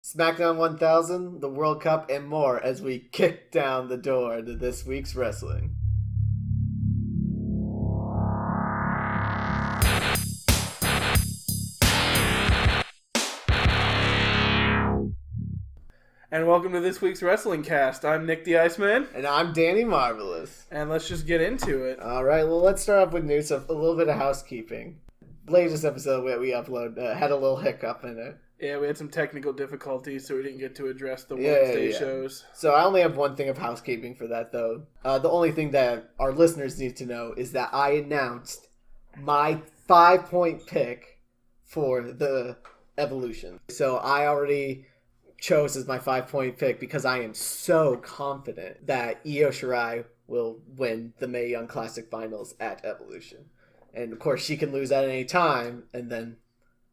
SmackDown 1000, the World Cup, and more as we kick down the door to this week's wrestling. And welcome to this week's Wrestling Cast. I'm Nick the Iceman. And I'm Danny Marvelous. And let's just get into it. Alright, well, let's start off with news of a little bit of housekeeping. Latest episode we uploaded had a little hiccup in it. Yeah, we had some technical difficulties, so we didn't get to address the Wednesday shows. So I only have one thing of housekeeping for that, though. The only thing that our listeners need to know is that I announced my 5-point pick for the Evolution. So I already chose as my 5-point pick because I am so confident that Io Shirai will win the Mae Young Classic Finals at Evolution. And of course, she can lose at any time, and then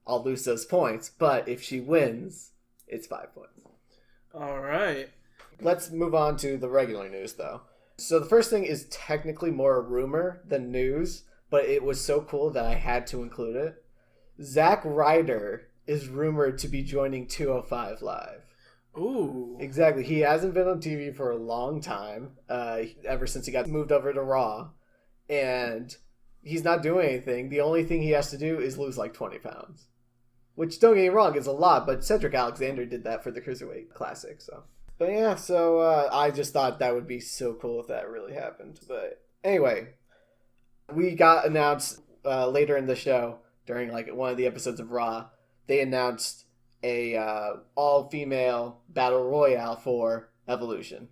I'll lose those points. But if she wins, it's 5 points. All right. Let's move on to the regular news, though. So the first thing is technically more a rumor than news, but it was so cool that I had to include it. Zack Ryder is rumored to be joining 205 Live. Ooh. Exactly. He hasn't been on TV for a long time, ever since he got moved over to Raw. And he's not doing anything. The only thing he has to do is lose like 20 pounds. Which, don't get me wrong, is a lot, but Cedric Alexander did that for the Cruiserweight Classic. But yeah, I just thought that would be so cool if that really happened. But anyway, we got announced later in the show, during like one of the episodes of Raw, they announced a all-female battle royale for Evolution.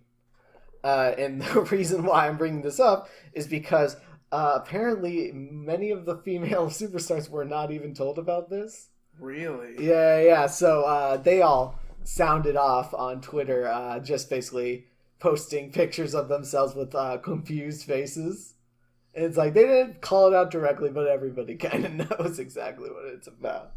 And the reason why I'm bringing this up is because apparently many of the female superstars were not even told about this. Really? Yeah. So they all sounded off on Twitter, just basically posting pictures of themselves with confused faces. And it's like, they didn't call it out directly, but everybody kind of knows exactly what it's about.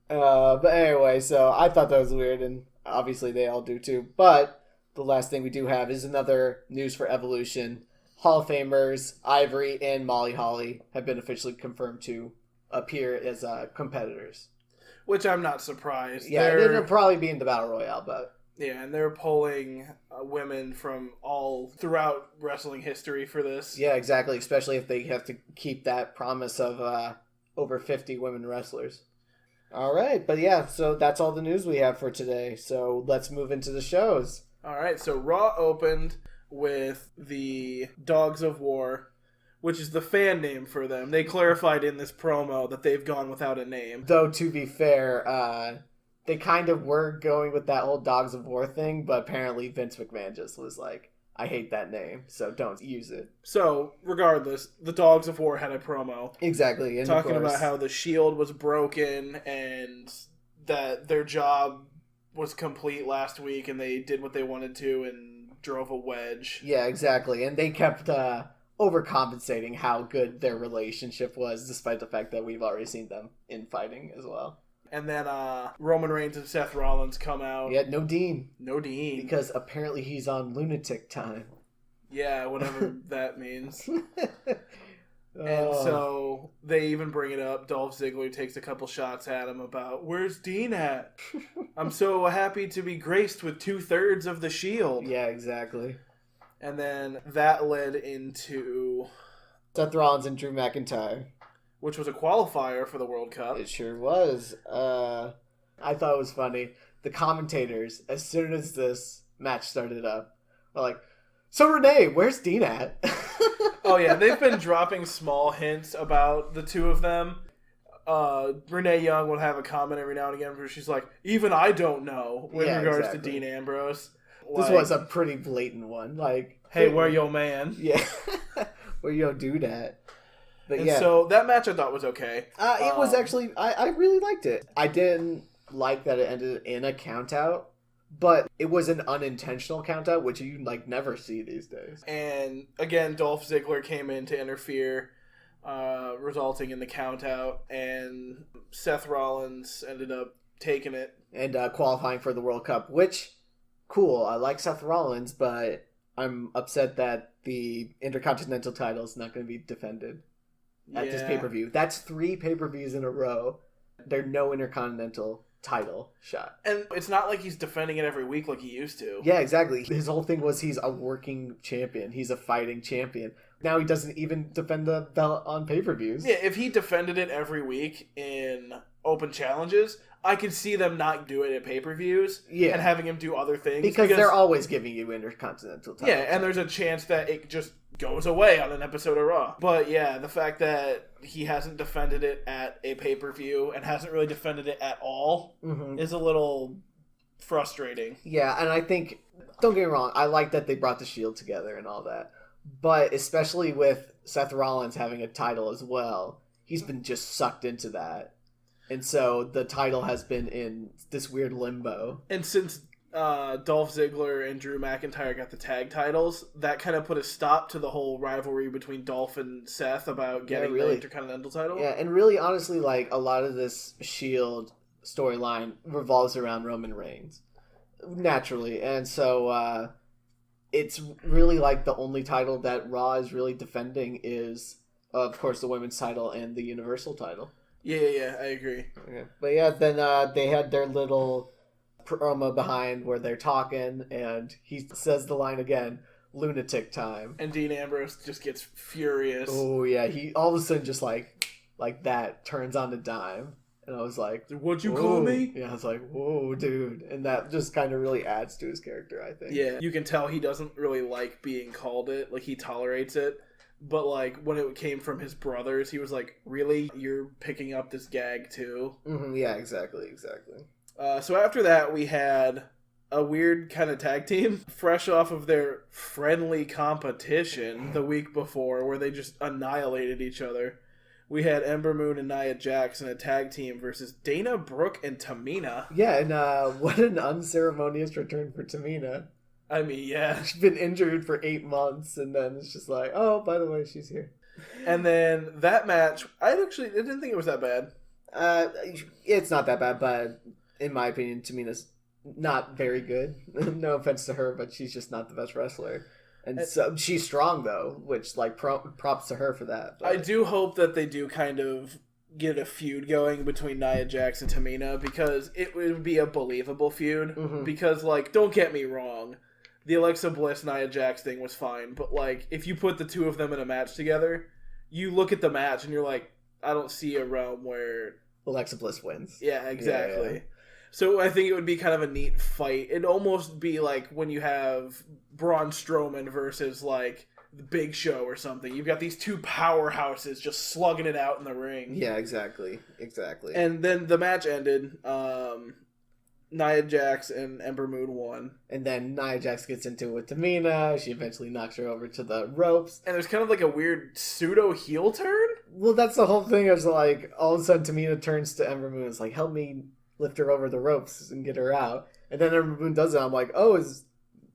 But anyway, so I thought that was weird, and obviously they all do too. But the last thing we do have is another news for Evolution. Hall of Famers Ivory and Molly Holly have been officially confirmed to appear as competitors. Which I'm not surprised. Yeah, they'll probably be in the Battle Royale, but... Yeah, and they're pulling women from all throughout wrestling history for this. Yeah, exactly, especially if they have to keep that promise of over 50 women wrestlers. All right, but yeah, so that's all the news we have for today. So let's move into the shows. All right, so Raw opened with the Dogs of War, which is the fan name for them. They clarified in this promo that they've gone without a name. Though, to be fair, they kind of were going with that whole Dogs of War thing, but apparently Vince McMahon just was like, I hate that name, so don't use it. So, regardless, the Dogs of War had a promo. Exactly. And talking about how the Shield was broken and that their job was complete last week and they did what they wanted to and drove a wedge. Yeah, exactly. And they kept overcompensating how good their relationship was, despite the fact that we've already seen them infighting as well. And then Roman Reigns and Seth Rollins come out. Yeah, no Dean. No Dean. Because apparently he's on lunatic time. Yeah, whatever that means. And so they even bring it up. Dolph Ziggler takes a couple shots at him about, where's Dean at? I'm so happy to be graced with 2/3 of the Shield. Yeah, exactly. And then that led into Seth Rollins and Drew McIntyre, which was a qualifier for the World Cup. It sure was. I thought it was funny. The commentators, as soon as this match started up, were like, so Renee, where's Dean at? Oh yeah, they've been dropping small hints about the two of them. Renee Young will have a comment every now and again where she's like, even I don't know, with regards to Dean Ambrose. This was a pretty blatant one. Like, hey, where your man? Yeah. Where your dude at? But and so that match I thought was okay. It was actually, I really liked it. I didn't like that it ended in a countout, but it was an unintentional countout, which you never see these days. And again, Dolph Ziggler came in to interfere, resulting in the countout, and Seth Rollins ended up taking it. And qualifying for the World Cup, which, cool, I like Seth Rollins, but I'm upset that the Intercontinental title is not going to be defended at this pay-per-view. That's 3 pay-per-views in a row. There are no Intercontinental title shot. And it's not like he's defending it every week like he used to. Yeah, exactly. His whole thing was he's a working champion. He's a fighting champion. Now he doesn't even defend the belt on pay-per-views. Yeah, if he defended it every week in open challenges, I could see them not do it at pay-per-views and having him do other things. Because they're always giving you Intercontinental title. Yeah, and there's a chance that it just goes away on an episode of Raw. But yeah, the fact that he hasn't defended it at a pay-per-view and hasn't really defended it at all is a little frustrating. Yeah, and I think, don't get me wrong, I like that they brought the Shield together and all that. But especially with Seth Rollins having a title as well, he's been just sucked into that. And so the title has been in this weird limbo. And since Dolph Ziggler and Drew McIntyre got the tag titles, that kind of put a stop to the whole rivalry between Dolph and Seth about getting the Intercontinental title. Yeah, and really, honestly, like, a lot of this Shield storyline revolves around Roman Reigns. Naturally. And so it's really like the only title that Raw is really defending is, of course, the women's title and the Universal title. Yeah, I agree. Okay. But yeah, then they had their little promo behind where they're talking, and he says the line again, lunatic time. And Dean Ambrose just gets furious. Oh, yeah. He all of a sudden just like that turns on a dime. And I was like, what'd you call me? Yeah, I was like, whoa, dude. And that just kind of really adds to his character, I think. Yeah, you can tell he doesn't really like being called it. Like, he tolerates it. But, like, when it came from his brothers, he was like, really? You're picking up this gag, too? Yeah, exactly. So after that, we had a weird kind of tag team. Fresh off of their friendly competition the week before, where they just annihilated each other. We had Ember Moon and Nia Jax in a tag team versus Dana Brooke and Tamina. Yeah, and what an unceremonious return for Tamina. I mean, yeah. She's been injured for 8 months, and then it's just like, oh, by the way, she's here. And then that match, I didn't think it was that bad. It's not that bad, but in my opinion, Tamina's not very good. No offense to her, but she's just not the best wrestler. And so she's strong, though, which, like, props to her for that. But I do hope that they do kind of get a feud going between Nia Jax and Tamina, because it would be a believable feud. Because, like, don't get me wrong, the Alexa Bliss Nia Jax thing was fine, but, like, if you put the two of them in a match together, you look at the match and you're like, I don't see a realm where Alexa Bliss wins. Yeah, exactly. Yeah. So I think it would be kind of a neat fight. It'd almost be like when you have Braun Strowman versus, like, the Big Show or something. You've got these two powerhouses just slugging it out in the ring. Yeah, exactly. And then the match ended. Nia Jax and Ember Moon won. And then Nia Jax gets into it with Tamina. She eventually knocks her over to the ropes. And there's kind of like a weird pseudo heel turn. Well, that's the whole thing. Is like, all of a sudden Tamina turns to Ember Moon. It's like, help me lift her over the ropes and get her out. And then Ember Moon does it. I'm like, oh, is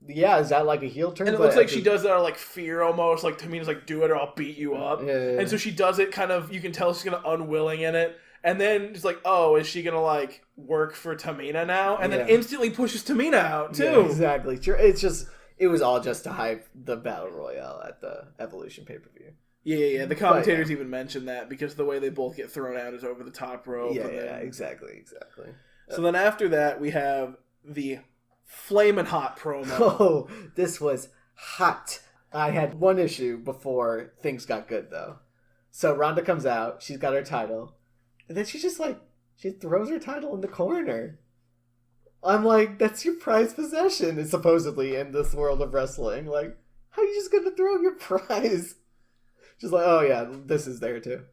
that like a heel turn? And it looks like she does that out of, like, fear almost. Like, Tamina's like, do it or I'll beat you up. Yeah. And so she does it kind of, you can tell she's kind of unwilling in it. And then it's like, oh, is she going to, like, work for Tamina now? And then instantly pushes Tamina out, too. Yeah, exactly. It was all just to hype the Battle Royale at the Evolution pay-per-view. Yeah. The commentators even mentioned that because the way they both get thrown out is over the top rope. Yeah, exactly. So then after that, we have the flamin' hot promo. Oh, this was hot. I had one issue before things got good, though. So Ronda comes out. She's got her title. And then she throws her title in the corner. I'm like, that's your prized possession, is supposedly in this world of wrestling. Like, how are you just going to throw your prize? Just like, oh yeah, this is there too.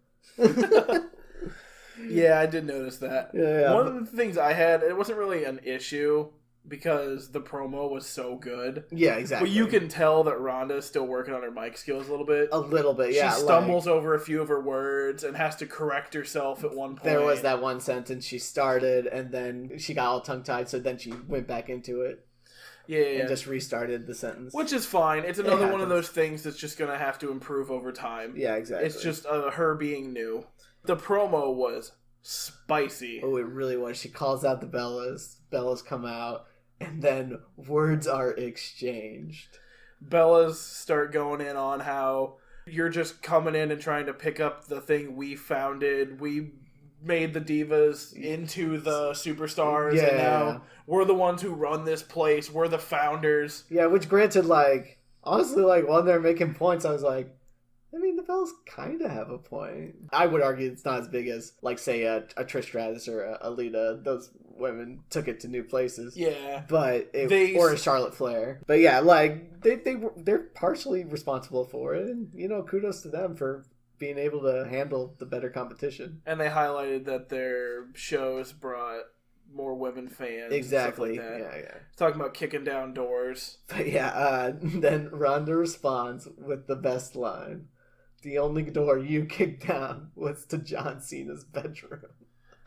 Yeah, I did notice that. Yeah, One of the things I had, it wasn't really an issue because the promo was so good. Yeah, exactly. But you can tell that Ronda's still working on her mic skills a little bit. A little bit, yeah. She stumbles over a few of her words and has to correct herself at one point. There was that one sentence she started, and then she got all tongue-tied, so then she went back into it. Yeah. And just restarted the sentence. Which is fine. It's another one of those things that's just going to have to improve over time. Yeah, exactly. It's just her being new. The promo was spicy. Oh, it really was. She calls out the Bellas. Bellas come out. And then words are exchanged. Bellas start going in on how you're just coming in and trying to pick up the thing we founded. We made the divas into the superstars, and now we're the ones who run this place. We're the founders. Yeah, which granted, like, honestly, like, while they're making points, I was like, I mean, the Bellas kind of have a point. I would argue it's not as big as, like, say, a Trish Stratus or a Lita. Those women took it to new places. Yeah. But or a Charlotte Flair. But yeah, like, they're partially responsible for it. And, you know, kudos to them for being able to handle the better competition. And they highlighted that their shows brought more women fans. Exactly. And stuff like that. Yeah. Talking about kicking down doors. But yeah, then Ronda responds with the best line. The only door you kicked down was to John Cena's bedroom.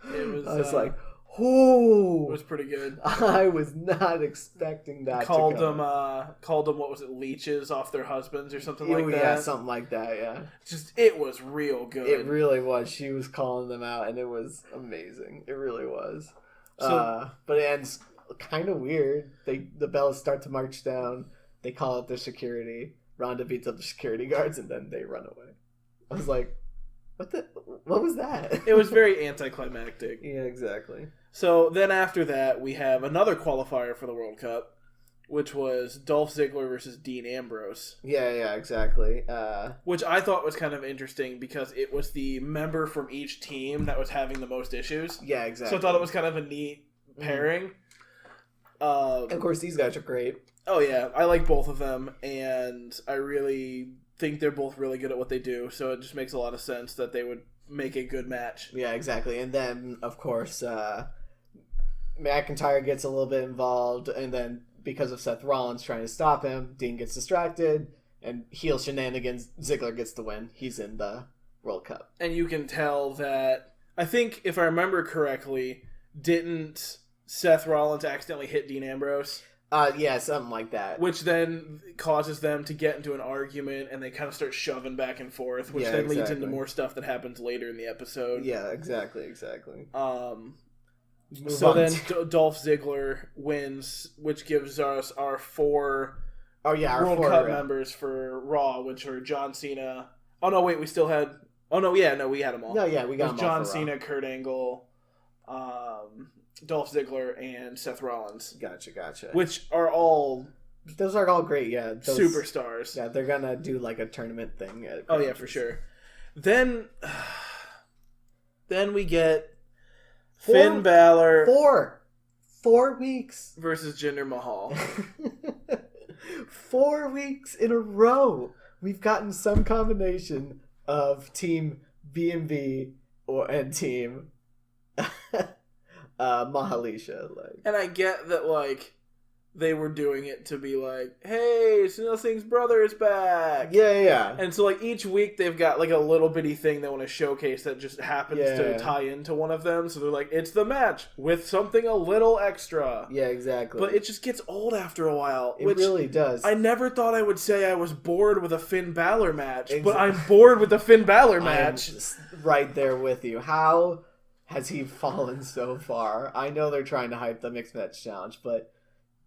It was, I was like, oh. It was pretty good. I was not expecting that called to them, come. Called them, what was it, leeches off their husbands or something like that? Yeah, something like that, yeah. It was real good. It really was. She was calling them out, and it was amazing. It really was. But it ends kind of weird. The Bellas start to march down. They call out their security. Ronda beats up the security guards, and then they run away. I was like, what was that? It was very anticlimactic. Yeah, exactly. So then after that, we have another qualifier for the World Cup, which was Dolph Ziggler versus Dean Ambrose. Yeah, exactly. Which I thought was kind of interesting because it was the member from each team that was having the most issues. Yeah, exactly. So I thought it was kind of a neat pairing. Of course, these guys are great. Oh, yeah. I like both of them, and I really think they're both really good at what they do, so it just makes a lot of sense that they would make a good match. Yeah, exactly. And then, of course, McIntyre gets a little bit involved, and then because of Seth Rollins trying to stop him, Dean gets distracted, and heel shenanigans, Ziggler gets the win. He's in the World Cup. And you can tell that, I think, if I remember correctly, didn't Seth Rollins accidentally hit Dean Ambrose? Yeah, something like that. Which then causes them to get into an argument, and they kind of start shoving back and forth, which then leads into more stuff that happens later in the episode. Yeah, exactly. Then Dolph Ziggler wins, which gives us our four World Cup members for Raw, which are John Cena. Oh, no, wait, we still had... Oh, no, we had them all. No, yeah, we got them all. John Cena, Kurt Angle, Dolph Ziggler, and Seth Rollins. Gotcha. Which are all... Those are all great, yeah. Superstars. Yeah, they're gonna do like a tournament thing. Oh, yeah, for sure. Then we get Finn Balor... 4 weeks. Versus Jinder Mahal. 4 weeks in a row. We've gotten some combination of Team B&B and Team... Mahalisha, and I get that they were doing it to be like, hey, Sunil Singh's brother is back. Yeah. And so each week they've got a little bitty thing they want to showcase that just happens to tie into one of them. So they're like, it's the match with something a little extra. Yeah, exactly. But it just gets old after a while. It really does. I never thought I would say I was bored with a Finn Balor match, but I'm bored with the Finn Balor match. I'm right there with you. How has he fallen so far? I know they're trying to hype the Mixed Match Challenge, but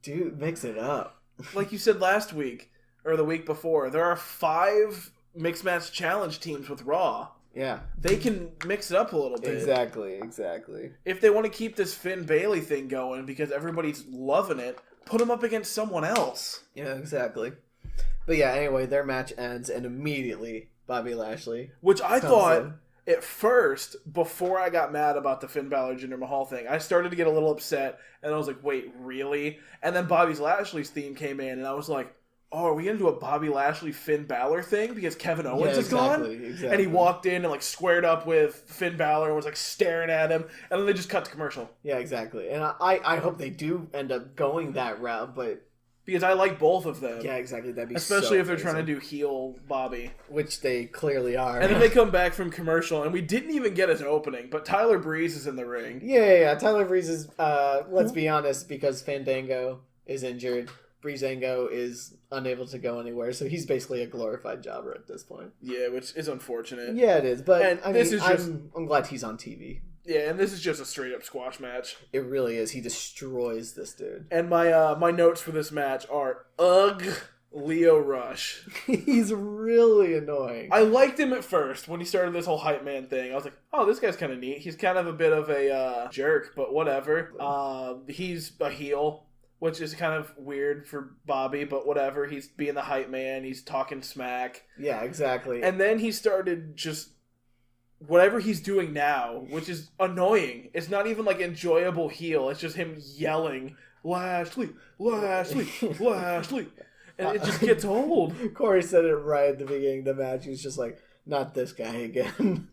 dude, mix it up. Like you said last week, or the week before, there are 5 Mixed Match Challenge teams with Raw. Yeah. They can mix it up a little bit. Exactly. If they want to keep this Finn Bayley thing going because everybody's loving it, put them up against someone else. Yeah, exactly. But yeah, anyway, their match ends, and immediately Bobby Lashley... Which I thought... At first, before I got mad about the Finn Balor Jinder Mahal thing, I started to get a little upset, and I was like, wait, really? And then Bobby Lashley's theme came in, and I was like, oh, are we going to do a Bobby Lashley Finn Balor thing because Kevin Owens is gone? Exactly. And he walked in and squared up with Finn Balor and was staring at him, and then they just cut to commercial. Yeah, exactly. And I hope they do end up going that route, but... Because I like both of them. Yeah, exactly. That'd be especially if they're trying to do heel Bobby. Which they clearly are. And then they come back from commercial, and we didn't even get his opening, but Tyler Breeze is in the ring. Yeah. Tyler Breeze is, let's be honest, because Fandango is injured, Breezango is unable to go anywhere, so he's basically a glorified jobber at this point. Yeah, which is unfortunate. Yeah, it is, but I'm glad he's on TV. Yeah, and this is just a straight-up squash match. It really is. He destroys this dude. And my notes for this match are, ugh, Lio Rush. He's really annoying. I liked him at first when he started this whole hype man thing. I was like, oh, this guy's kind of neat. He's kind of a bit of a jerk, but whatever. He's a heel, which is kind of weird for Bobby, but whatever. He's being the hype man. He's talking smack. Yeah, exactly. And then he started just whatever he's doing now, which is annoying. It's not even like enjoyable heel. It's just him yelling, Lashley, Lashley, Lashley. And it just gets old. Corey said it right at the beginning of the match. He was just like, not this guy again.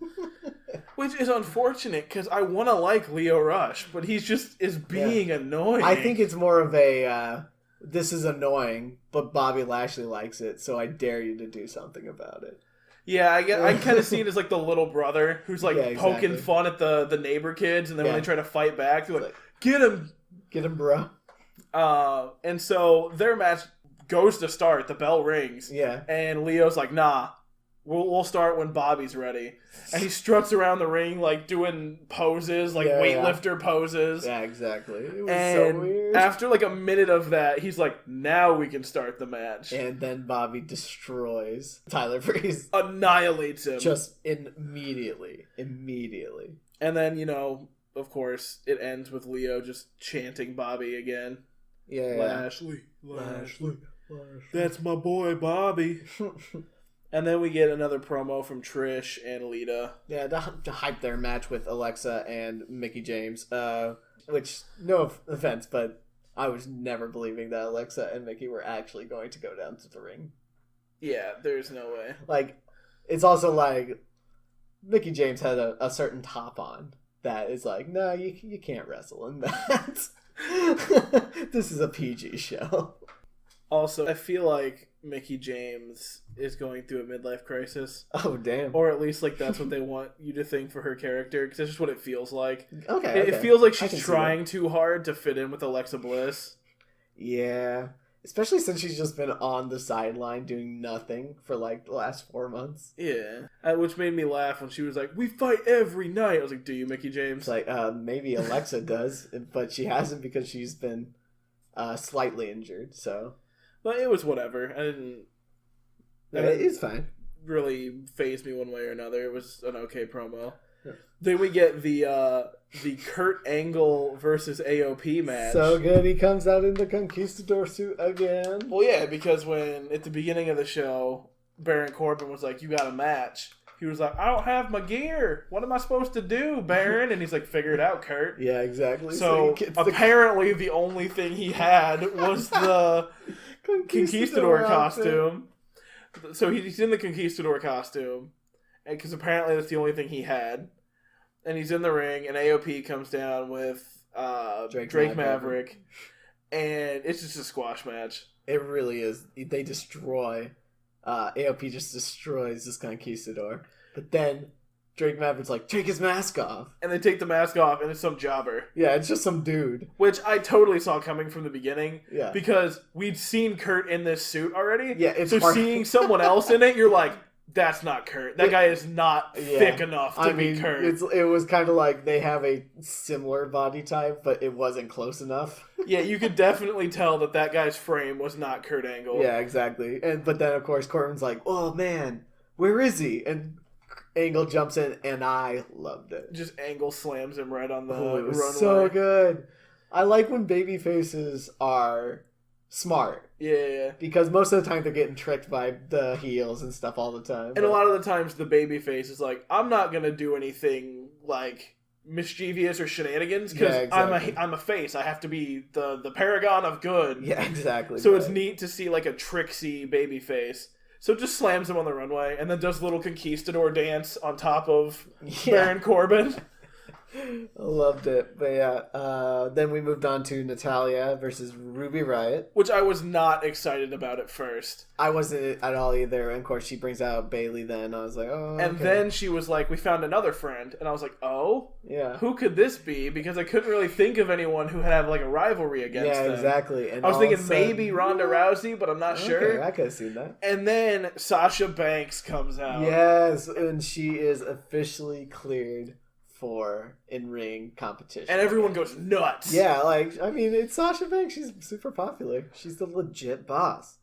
Which is unfortunate, because I want to like Lio Rush, but he's just is being annoying. I think it's more of a, this is annoying, but Bobby Lashley likes it, so I dare you to do something about it. Yeah, I kind of see it as like the little brother who's like poking fun at the neighbor kids, and then when they try to fight back, they're like, get him! Get him, bro. And so their match goes to start, the bell rings, and Leo's like, nah, we'll start when Bobby's ready. And he struts around the ring like doing poses, like weightlifter poses. Yeah, exactly. It was and so weird. After like a minute of that, he's like, now we can start the match. And then Bobby destroys Tyler Breeze. Annihilates him. Just immediately. And then, you know, of course, it ends with Lio just chanting Bobby again. Yeah. Lashley. That's my boy, Bobby. And then we get another promo from Trish and Lita. Yeah, to hype their match with Alexa and Mickie James. Which, no offense, but I was never believing that Alexa and Mickie were actually going to go down to the ring. Yeah, there's no way. Like, it's also like, Mickie James had a certain top on that is like, no, you can't wrestle in that. This is a PG show. Also, I feel like Mickie James is going through a midlife crisis. Oh, damn. Or at least, like, that's what they want you to think for her character, because that's just what it feels like. Okay. It feels like she's trying too hard to fit in with Alexa Bliss. Yeah. Especially since she's just been on the sideline doing nothing for, like, the last 4 months. Yeah. Which made me laugh when she was like, we fight every night. I was like, do you, Mickie James? It's like, maybe Alexa does, but she hasn't because she's been slightly injured, so... But it was whatever. It's fine. Really phased me one way or another. It was an okay promo. Yeah. Then we get the Kurt Angle versus AOP match. So good. He comes out in the Conquistador suit again. Well, yeah, because when at the beginning of the show, Baron Corbin was like, "You got a match." He was like, "I don't have my gear. What am I supposed to do, Baron?" And he's like, "Figure it out, Kurt." Yeah, exactly. So apparently, the only thing he had was the Conquistador costume. So he's in the Conquistador costume, because apparently that's the only thing he had. And he's in the ring, and AOP comes down with Drake Maverick, and it's just a squash match. It really is. They destroy. AOP just destroys this Conquistador. But then Drake Maverick's like, take his mask off. And they take the mask off, and it's some jobber. Yeah, it's just some dude. Which I totally saw coming from the beginning. Yeah. Because we'd seen Kurt in this suit already. Yeah, it's so hard. Seeing someone else in it, you're like, that's not Kurt. That guy is not thick enough to be Kurt. It was kind of like they have a similar body type, but it wasn't close enough. Yeah, you could definitely tell that guy's frame was not Kurt Angle. Yeah, exactly. But then, of course, Corbin's like, oh, man, where is he? And Angle jumps in, and I loved it. Just Angle slams him right on the runway. It was so good. I like when baby faces are smart. Yeah. Because most of the time they're getting tricked by the heels and stuff all the time. And a lot of the times the baby face is like, I'm not going to do anything like mischievous or shenanigans because I'm a face. I have to be the paragon of good. Yeah, exactly. So it's neat to see like a tricksy baby face. So it just slams him on the runway and then does a little conquistador dance on top of Baron Corbin. I loved it. But yeah, then we moved on to Natalya versus Ruby Riott. Which I was not excited about at first. I wasn't at all either. And of course, she brings out Bayley then. I was like, oh, And then she was like, we found another friend. And I was like, oh? Yeah. Who could this be? Because I couldn't really think of anyone who had like a rivalry against them. Yeah, exactly. And I was thinking maybe Ronda Rousey, but I'm not sure. I could have seen that. And then Sasha Banks comes out. Yes, and she is officially cleared for in-ring competition. And everyone goes nuts. Yeah, like, I mean, it's Sasha Banks. She's super popular. She's the legit boss.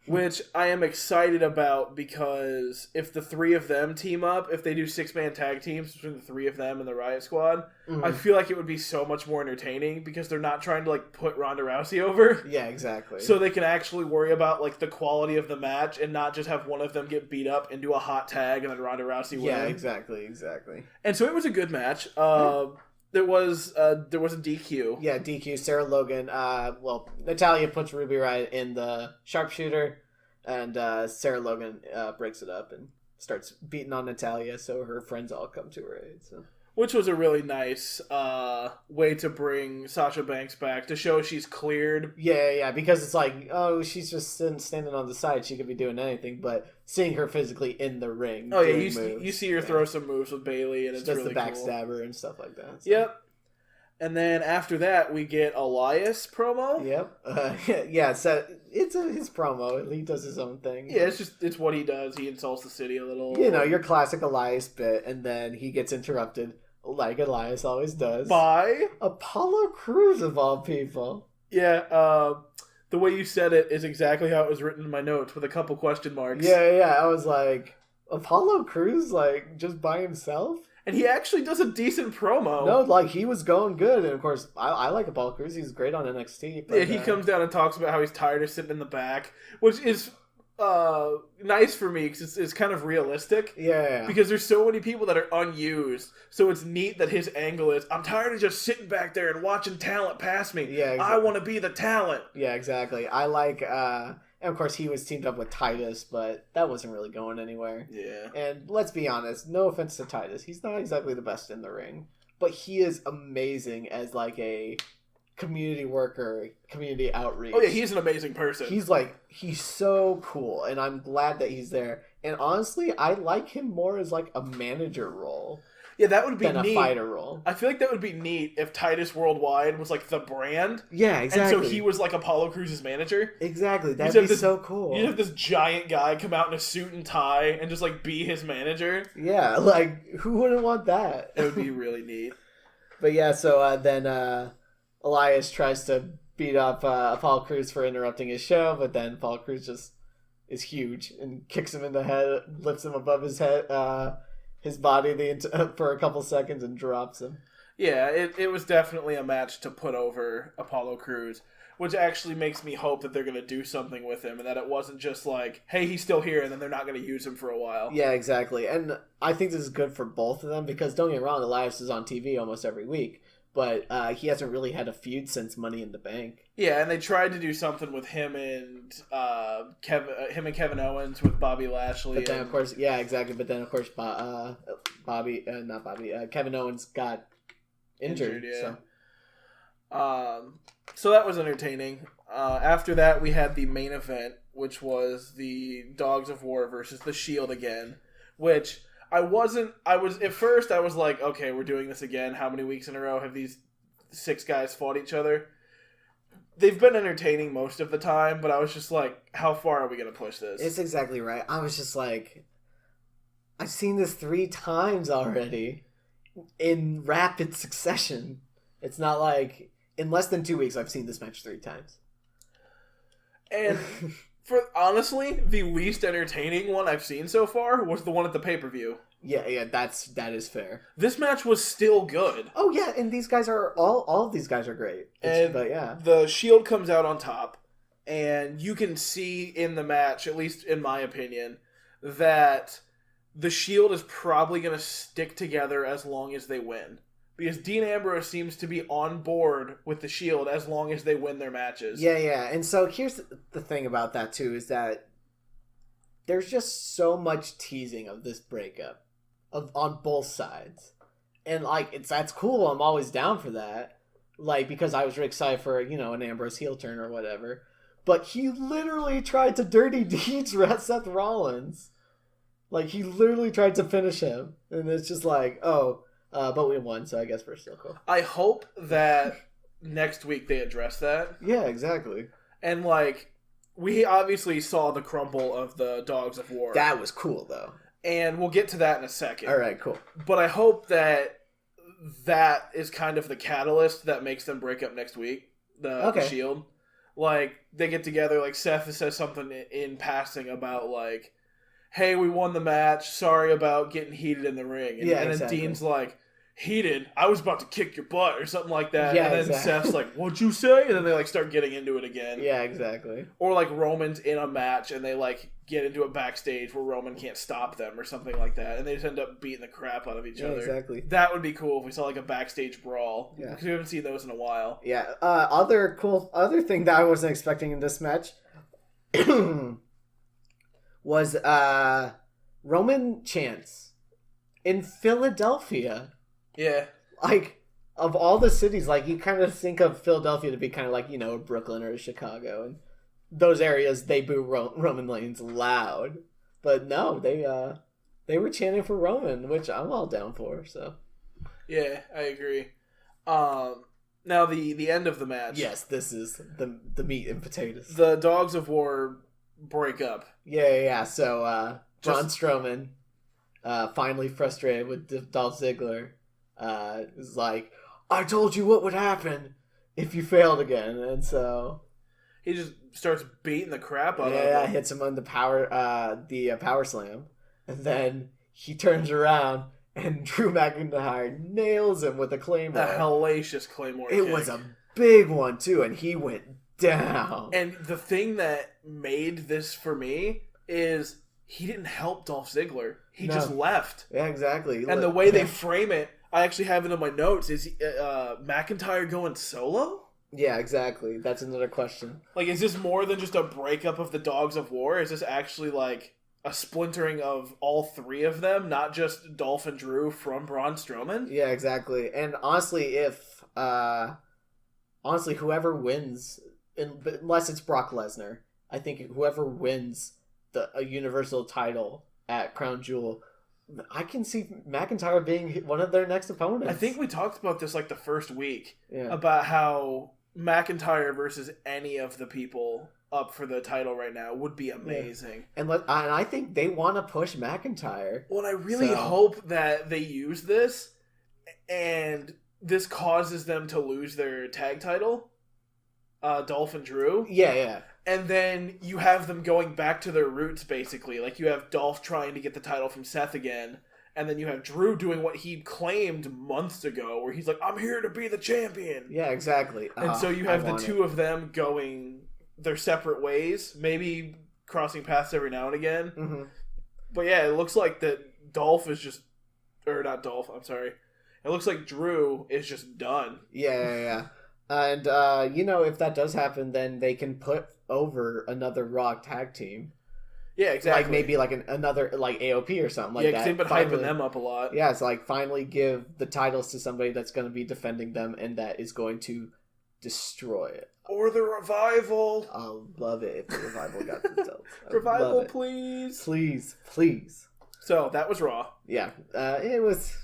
which I am excited about because if the three of them team up, if they do 6-man tag teams between the three of them and the Riot Squad, I feel like it would be so much more entertaining because they're not trying to like put Ronda Rousey over. Yeah, exactly. So they can actually worry about like the quality of the match and not just have one of them get beat up into a hot tag and then Ronda Rousey win. Yeah, exactly. And so it was a good match. There was a DQ. Yeah, DQ. Sarah Logan. Natalya puts Ruby Riott in the sharpshooter, and Sarah Logan breaks it up and starts beating on Natalya. So her friends all come to her aid. So. Which was a really nice way to bring Sasha Banks back to show she's cleared. Yeah, because it's like, oh, she's just standing on the side. She could be doing anything, but seeing her physically in the ring. Oh yeah, you see her throw some moves with Bayley, and it's really cool. She does the backstabber and stuff like that. So. Yep. And then after that, we get Elias promo. Yep. Yeah. So it's his promo. He does his own thing. Yeah, it's what he does. He insults the city a little. Your classic Elias bit, and then he gets interrupted. Like Elias always does. By Apollo Crews, of all people. Yeah, the way you said it is exactly how it was written in my notes, with a couple question marks. Yeah, I was like, Apollo Crews, like, just by himself? And he actually does a decent promo. No, like, he was going good, and of course, I like Apollo Crews. He's great on NXT. But, yeah, he comes down and talks about how he's tired of sitting in the back, which is nice for me because it's kind of realistic. Yeah. Because there's so many people that are unused, so it's neat that his angle is, I'm tired of just sitting back there and watching talent pass me. Yeah, exactly. I want to be the talent. Yeah, exactly. I like, and of course he was teamed up with Titus, but that wasn't really going anywhere. Yeah. And let's be honest, no offense to Titus, he's not exactly the best in the ring, but he is amazing as like a community worker, community outreach. Oh yeah, he's an amazing person. He's so cool, and I'm glad that he's there. And honestly, I like him more as like a manager role. Yeah, that would be than neat. A fighter role. I feel like that would be neat if Titus Worldwide was like the brand. Yeah, exactly. And so he was like Apollo Crews' manager. Exactly, that'd be so cool. You'd have this giant guy come out in a suit and tie and just like be his manager. Yeah, like who wouldn't want that? It would be really neat. But yeah, so then Elias tries to beat up Apollo Crews for interrupting his show, but then Apollo Crews just is huge and kicks him in the head, lifts him above his head, his body for a couple seconds and drops him. Yeah, it was definitely a match to put over Apollo Crews, which actually makes me hope that they're going to do something with him and that it wasn't just like, hey, he's still here, and then they're not going to use him for a while. Yeah, exactly. And I think this is good for both of them because, don't get me wrong, Elias is on TV almost every week. But he hasn't really had a feud since Money in the Bank. Yeah, and they tried to do something with him and Kevin Owens with Bobby Lashley. But then, of course, yeah, exactly. But then, of course, Kevin Owens got injured. Yeah. So that was entertaining. After that, we had the main event, which was the Dogs of War versus the Shield again, which... At first I was like, okay, we're doing this again. How many weeks in a row have these 6 guys fought each other? They've been entertaining most of the time, but I was just like, how far are we going to push this? It's exactly right. I was just like, I've seen this 3 times already in rapid succession. It's not like, in less than 2 weeks, I've seen this match 3 times. And... For honestly, the least entertaining one I've seen so far was the one at the pay-per-view. Yeah, that is fair. This match was still good. Oh yeah, and these guys are all of these guys are great. But yeah, the Shield comes out on top, and you can see in the match, at least in my opinion, that the Shield is probably going to stick together as long as they win. Because Dean Ambrose seems to be on board with the Shield as long as they win their matches. Yeah. And so here's the thing about that, too, is that there's just so much teasing of this breakup on both sides. And, like, that's cool. I'm always down for that. Like, because I was really excited for, an Ambrose heel turn or whatever. But he literally tried to dirty deeds Seth Rollins. Like, he literally tried to finish him. And it's just like, oh... but we won, so I guess we're still cool. I hope that next week they address that. Yeah, exactly. And, like, we obviously saw the crumble of the Dogs of War. That was cool, though. And we'll get to that in a second. All right, cool. But I hope that is kind of the catalyst that makes them break up next week, the Shield. Like, they get together, like, Seth says something in passing about, like, hey, we won the match, sorry about getting heated in the ring. And then exactly. Dean's like, heated? I was about to kick your butt, or something like that. Yeah, and then exactly. Seth's like, what'd you say? And then they, like, start getting into it again. Yeah, exactly. Or, like, Roman's in a match, and they, like, get into it backstage where Roman can't stop them, or something like that. And they just end up beating the crap out of each other. Exactly. That would be cool if we saw, like, a backstage brawl. Yeah. Because we haven't seen those in a while. Yeah. Other thing that I wasn't expecting in this match was Roman chants in Philadelphia. Yeah. Like, of all the cities, like, you kind of think of Philadelphia to be kind of like, you know, Brooklyn or Chicago, and those areas, they boo Roman Reigns loud. But no, they were chanting for Roman, which I'm all down for, so. Yeah, I agree. Now, the end of the match. Yes, this is the meat and potatoes. The Dogs of War break up. Yeah. So, Braun Strowman, finally frustrated with Dolph Ziggler, is like, I told you what would happen if you failed again. And so he just starts beating the crap out of him. Yeah, hits him on the power slam. And then he turns around and Drew McIntyre nails him with a Claymore. A hellacious Claymore kick. It was a big one, too, and he went down. And the thing that made this for me is he didn't help Dolph Ziggler. He just left. Yeah, exactly. And the way they frame it, I actually have it in my notes, is McIntyre going solo? Yeah, exactly. That's another question. Like, is this more than just a breakup of the Dogs of War? Is this actually, like, a splintering of all three of them, not just Dolph and Drew from Braun Strowman? Yeah, exactly. And honestly, whoever wins, unless it's Brock Lesnar, I think whoever wins a Universal title at Crown Jewel, I can see McIntyre being one of their next opponents. I think we talked about this like the first week, yeah, about how McIntyre versus any of the people up for the title right now would be amazing. Yeah. And I think they want to push McIntyre. Well, and I really hope that they use this and this causes them to lose their tag title, Dolph and Drew. Yeah. And then you have them going back to their roots, basically. Like, you have Dolph trying to get the title from Seth again, and then you have Drew doing what he claimed months ago, where he's like, I'm here to be the champion. Yeah, exactly. And so you have the two of them going their separate ways, maybe crossing paths every now and again. Mm-hmm. But yeah, it looks like that Dolph is just... Or not Dolph, I'm sorry. It looks like Drew is just done. Yeah. And, if that does happen, then they can put over another Raw tag team. Yeah, exactly. Like, maybe like another, like, AOP or something like that. Yeah, because they've been hyping them up a lot. Yeah, it's like, finally give the titles to somebody that's going to be defending them and that is going to destroy it. Or the Revival. I'll love it if the Revival got the titles. Revival, please. Please. So, that was Raw. Yeah, it was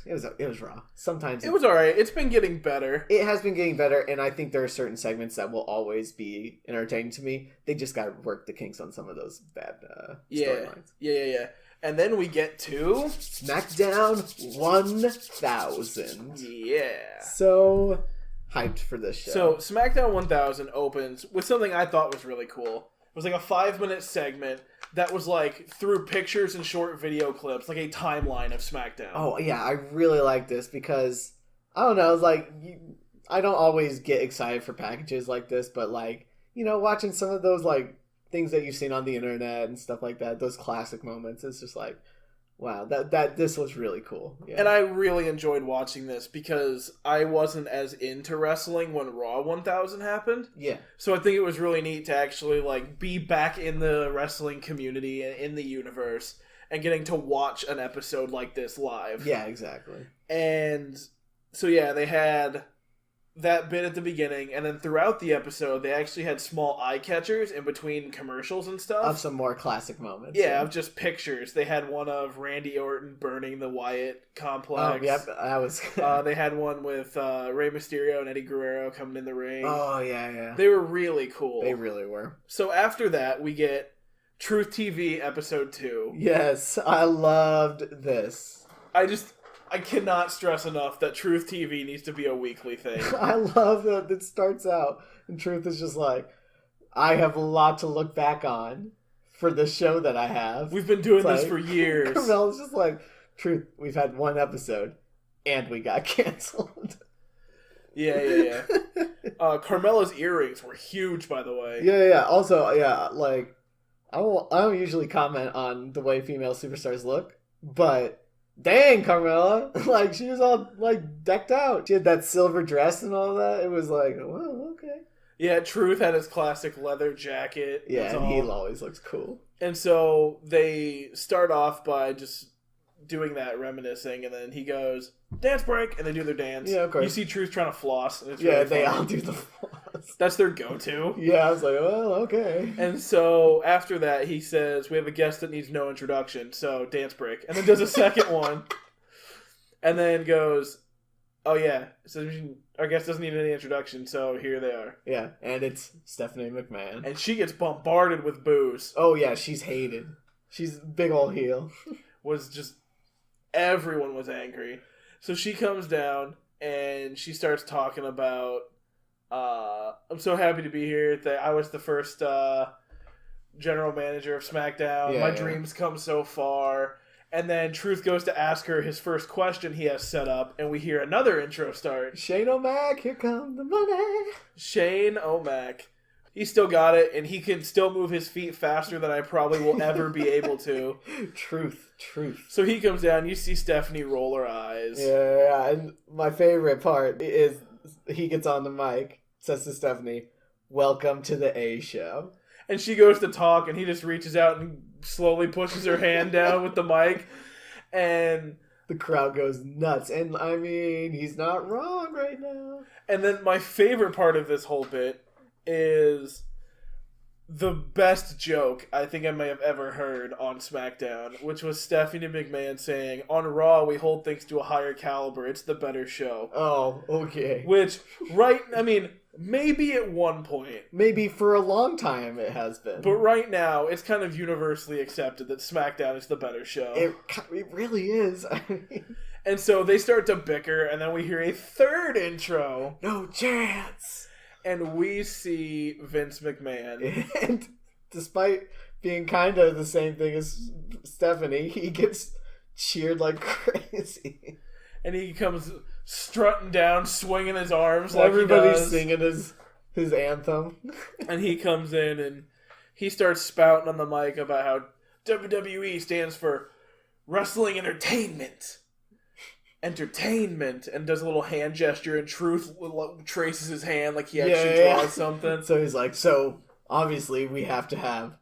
Raw. Sometimes it was alright. It's been getting better. It has been getting better, and I think there are certain segments that will always be entertaining to me. They just got to work the kinks on some of those bad storylines. Yeah. And then we get to SmackDown 1000. Yeah. So hyped for this show. So SmackDown 1000 opens with something I thought was really cool. It was like a 5-minute segment that was like through pictures and short video clips, like a timeline of SmackDown. Oh yeah, I really like this because I don't know, it's like I don't always get excited for packages like this, but like, watching some of those like things that you've seen on the internet and stuff like that, those classic moments, it's just like, wow, that this was really cool. Yeah. And I really enjoyed watching this because I wasn't as into wrestling when Raw 1000 happened. Yeah. So I think it was really neat to actually like be back in the wrestling community and in the universe and getting to watch an episode like this live. Yeah, exactly. And so yeah, they had that bit at the beginning, and then throughout the episode, they actually had small eye catchers in between commercials and stuff. Of some more classic moments. Yeah, of just pictures. They had one of Randy Orton burning the Wyatt complex. Oh, yep, that was... they had one with Rey Mysterio and Eddie Guerrero coming in the ring. Oh, yeah. They were really cool. They really were. So after that, we get Truth TV Episode 2. Yes, I loved this. I cannot stress enough that Truth TV needs to be a weekly thing. I love that it starts out and Truth is just like, I have a lot to look back on for the show that I have. We've been doing this for years. Carmella's just like, truth, we've had one episode, and we got canceled. Yeah. Carmella's earrings were huge, by the way. Yeah. Also, like, I don't usually comment on the way female superstars look, but dang, Carmella, like, she was all, like, decked out. She had that silver dress and all that. It was like, well, okay. Yeah, Truth had his classic leather jacket. Yeah, and he always looks cool. And so they start off by just doing that, reminiscing, and then he goes, dance break, and they do their dance. Yeah, of course. You see Truth trying to floss. And it's yeah, really they funny. all do the floss. That's their go-to. Yeah, I was like, well, okay. And so after that, he says, we have a guest that needs no introduction, so dance break. And then does a second one. And then goes, oh yeah, so our guest doesn't need any introduction, so here they are. Yeah, and it's Stephanie McMahon. And she gets bombarded with boos. Oh yeah, she's hated. She's a big old heel. Everyone was angry. So she comes down and she starts talking about, I'm so happy to be here. I was the first general manager of SmackDown. My dreams come so far. And then Truth goes to ask her his first question he has set up, and we hear another intro start. Shane O'Mac, here comes the money. Shane O'Mac. He still got it, and he can still move his feet faster than I probably will ever be able to. Truth. So he comes down, you see Stephanie roll her eyes. Yeah, and my favorite part is he gets on the mic, says to Stephanie, welcome to the A show. And she goes to talk, and he just reaches out and slowly pushes her hand down with the mic. And the crowd goes nuts. And, I mean, he's not wrong right now. And then my favorite part of this whole bit is the best joke I think I may have ever heard on SmackDown, which was Stephanie McMahon saying, on Raw, we hold things to a higher caliber. It's the better show. Oh, okay. Which, maybe at one point. Maybe for a long time it has been. But right now, it's kind of universally accepted that SmackDown is the better show. It really is. And so they start to bicker, and then we hear a third intro. No chance. And we see Vince McMahon. And despite being kind of the same thing as Stephanie, he gets cheered like crazy. And he comes strutting down, swinging his arms like everybody's singing his anthem. And he comes in and he starts spouting on the mic about how WWE stands for Wrestling Entertainment, and does a little hand gesture, and Truth traces his hand like he actually draws something. So he's like, so obviously we have to have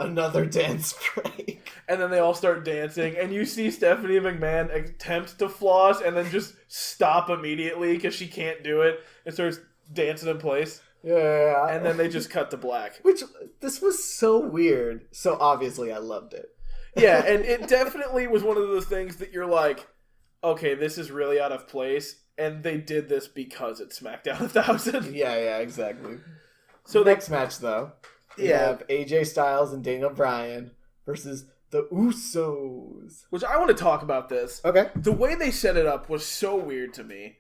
another dance break. And then they all start dancing, and you see Stephanie McMahon attempt to floss and then just stop immediately because she can't do it and starts dancing in place. Yeah. And then they just cut to black. Which, this was so weird. So obviously I loved it. Yeah, and it definitely was one of those things that you're like, okay, this is really out of place, and they did this because it's SmackDown 1000. Yeah, exactly. So next match, though, we have AJ Styles and Daniel Bryan versus the Usos. Which I want to talk about this. Okay. The way they set it up was so weird to me.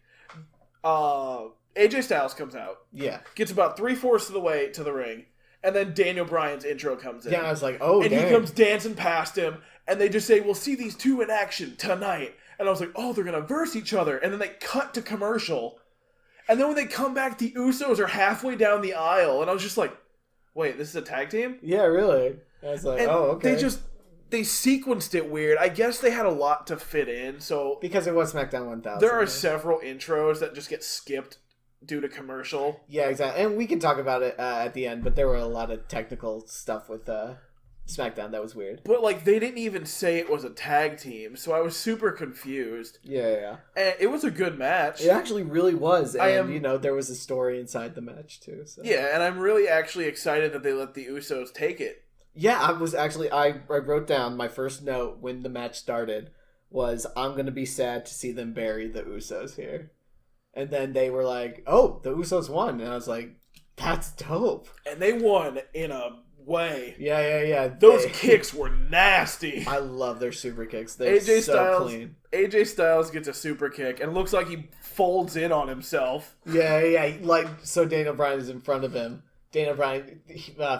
AJ Styles comes out. Yeah. Gets about 3/4 of the way to the ring. And then Daniel Bryan's intro comes in. Yeah, I was like, oh, and he comes dancing past him. And they just say, we'll see these two in action tonight. And I was like, oh, they're going to verse each other. And then they cut to commercial. And then when they come back, the Usos are halfway down the aisle. And I was just like, wait, this is a tag team? Yeah, really. I was like, okay. They sequenced it weird. I guess they had a lot to fit in. So because it was SmackDown 1000. There are several intros that just get skipped due to commercial. Yeah, exactly. And we can talk about it at the end, but there were a lot of technical stuff with SmackDown that was weird. But, they didn't even say it was a tag team, so I was super confused. Yeah. And it was a good match. It actually really was. And, there was a story inside the match, too. So. Yeah, and I'm really actually excited that they let the Usos take it. Yeah, I wrote down my first note when the match started was, I'm going to be sad to see them bury the Usos here. And then they were like, oh, the Usos won. And I was like, that's dope. And they won in a way. Yeah. Those kicks were nasty. I love their super kicks. They're clean. AJ Styles gets a super kick and looks like he folds in on himself. Yeah. So Daniel Bryan is in front of him. Dana Bryan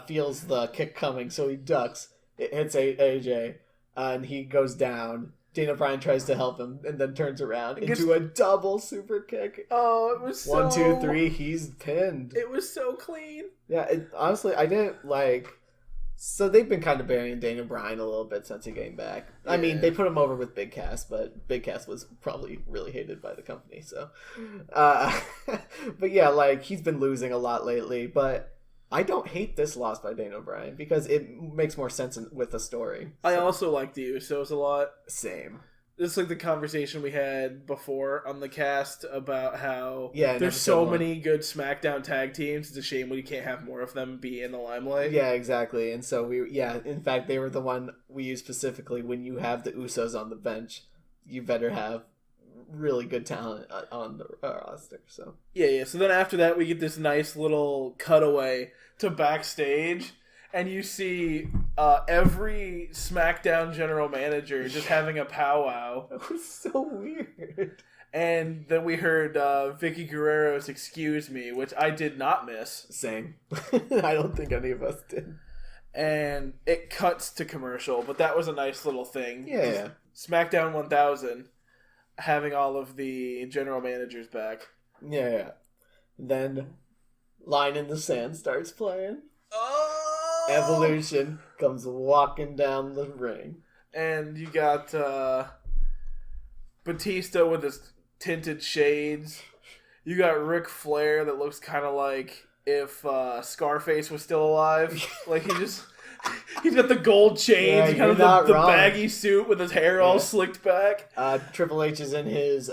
feels the kick coming, so he ducks. It hits AJ, and he goes down. Dana Bryan tries to help him, and then turns around into a double super kick. Oh, it was so... 1, 2, 3, he's pinned. It was so clean. Yeah, honestly, I didn't like... So they've been kind of burying Dana Bryan a little bit since he came back. Yeah. I mean, they put him over with Big Cass, but Big Cass was probably really hated by the company. So, but yeah, like he's been losing a lot lately. But I don't hate this loss by Dana Bryan because it makes more sense with the story. So. I also like the Usos a lot. Same. It's like the conversation we had before on the cast about how there's so many good SmackDown tag teams. It's a shame when you can't have more of them be in the limelight. Yeah, exactly. And so in fact, they were the one we used specifically. When you have the Usos on the bench, you better have really good talent on the roster. So So then after that, we get this nice little cutaway to backstage. And you see every SmackDown general manager just having a powwow. That was so weird. And then we heard Vicky Guerrero's "Excuse Me," which I did not miss. Same. I don't think any of us did. And it cuts to commercial, but that was a nice little thing. Yeah. SmackDown 1000 having all of the general managers back. Yeah. Then Line in the Sand starts playing. Oh! Evolution comes walking down the ring. And you got Batista with his tinted shades. You got Ric Flair that looks kind of like if Scarface was still alive. Like he's got the gold chains, kind of the baggy suit with his hair all slicked back. Triple H is in his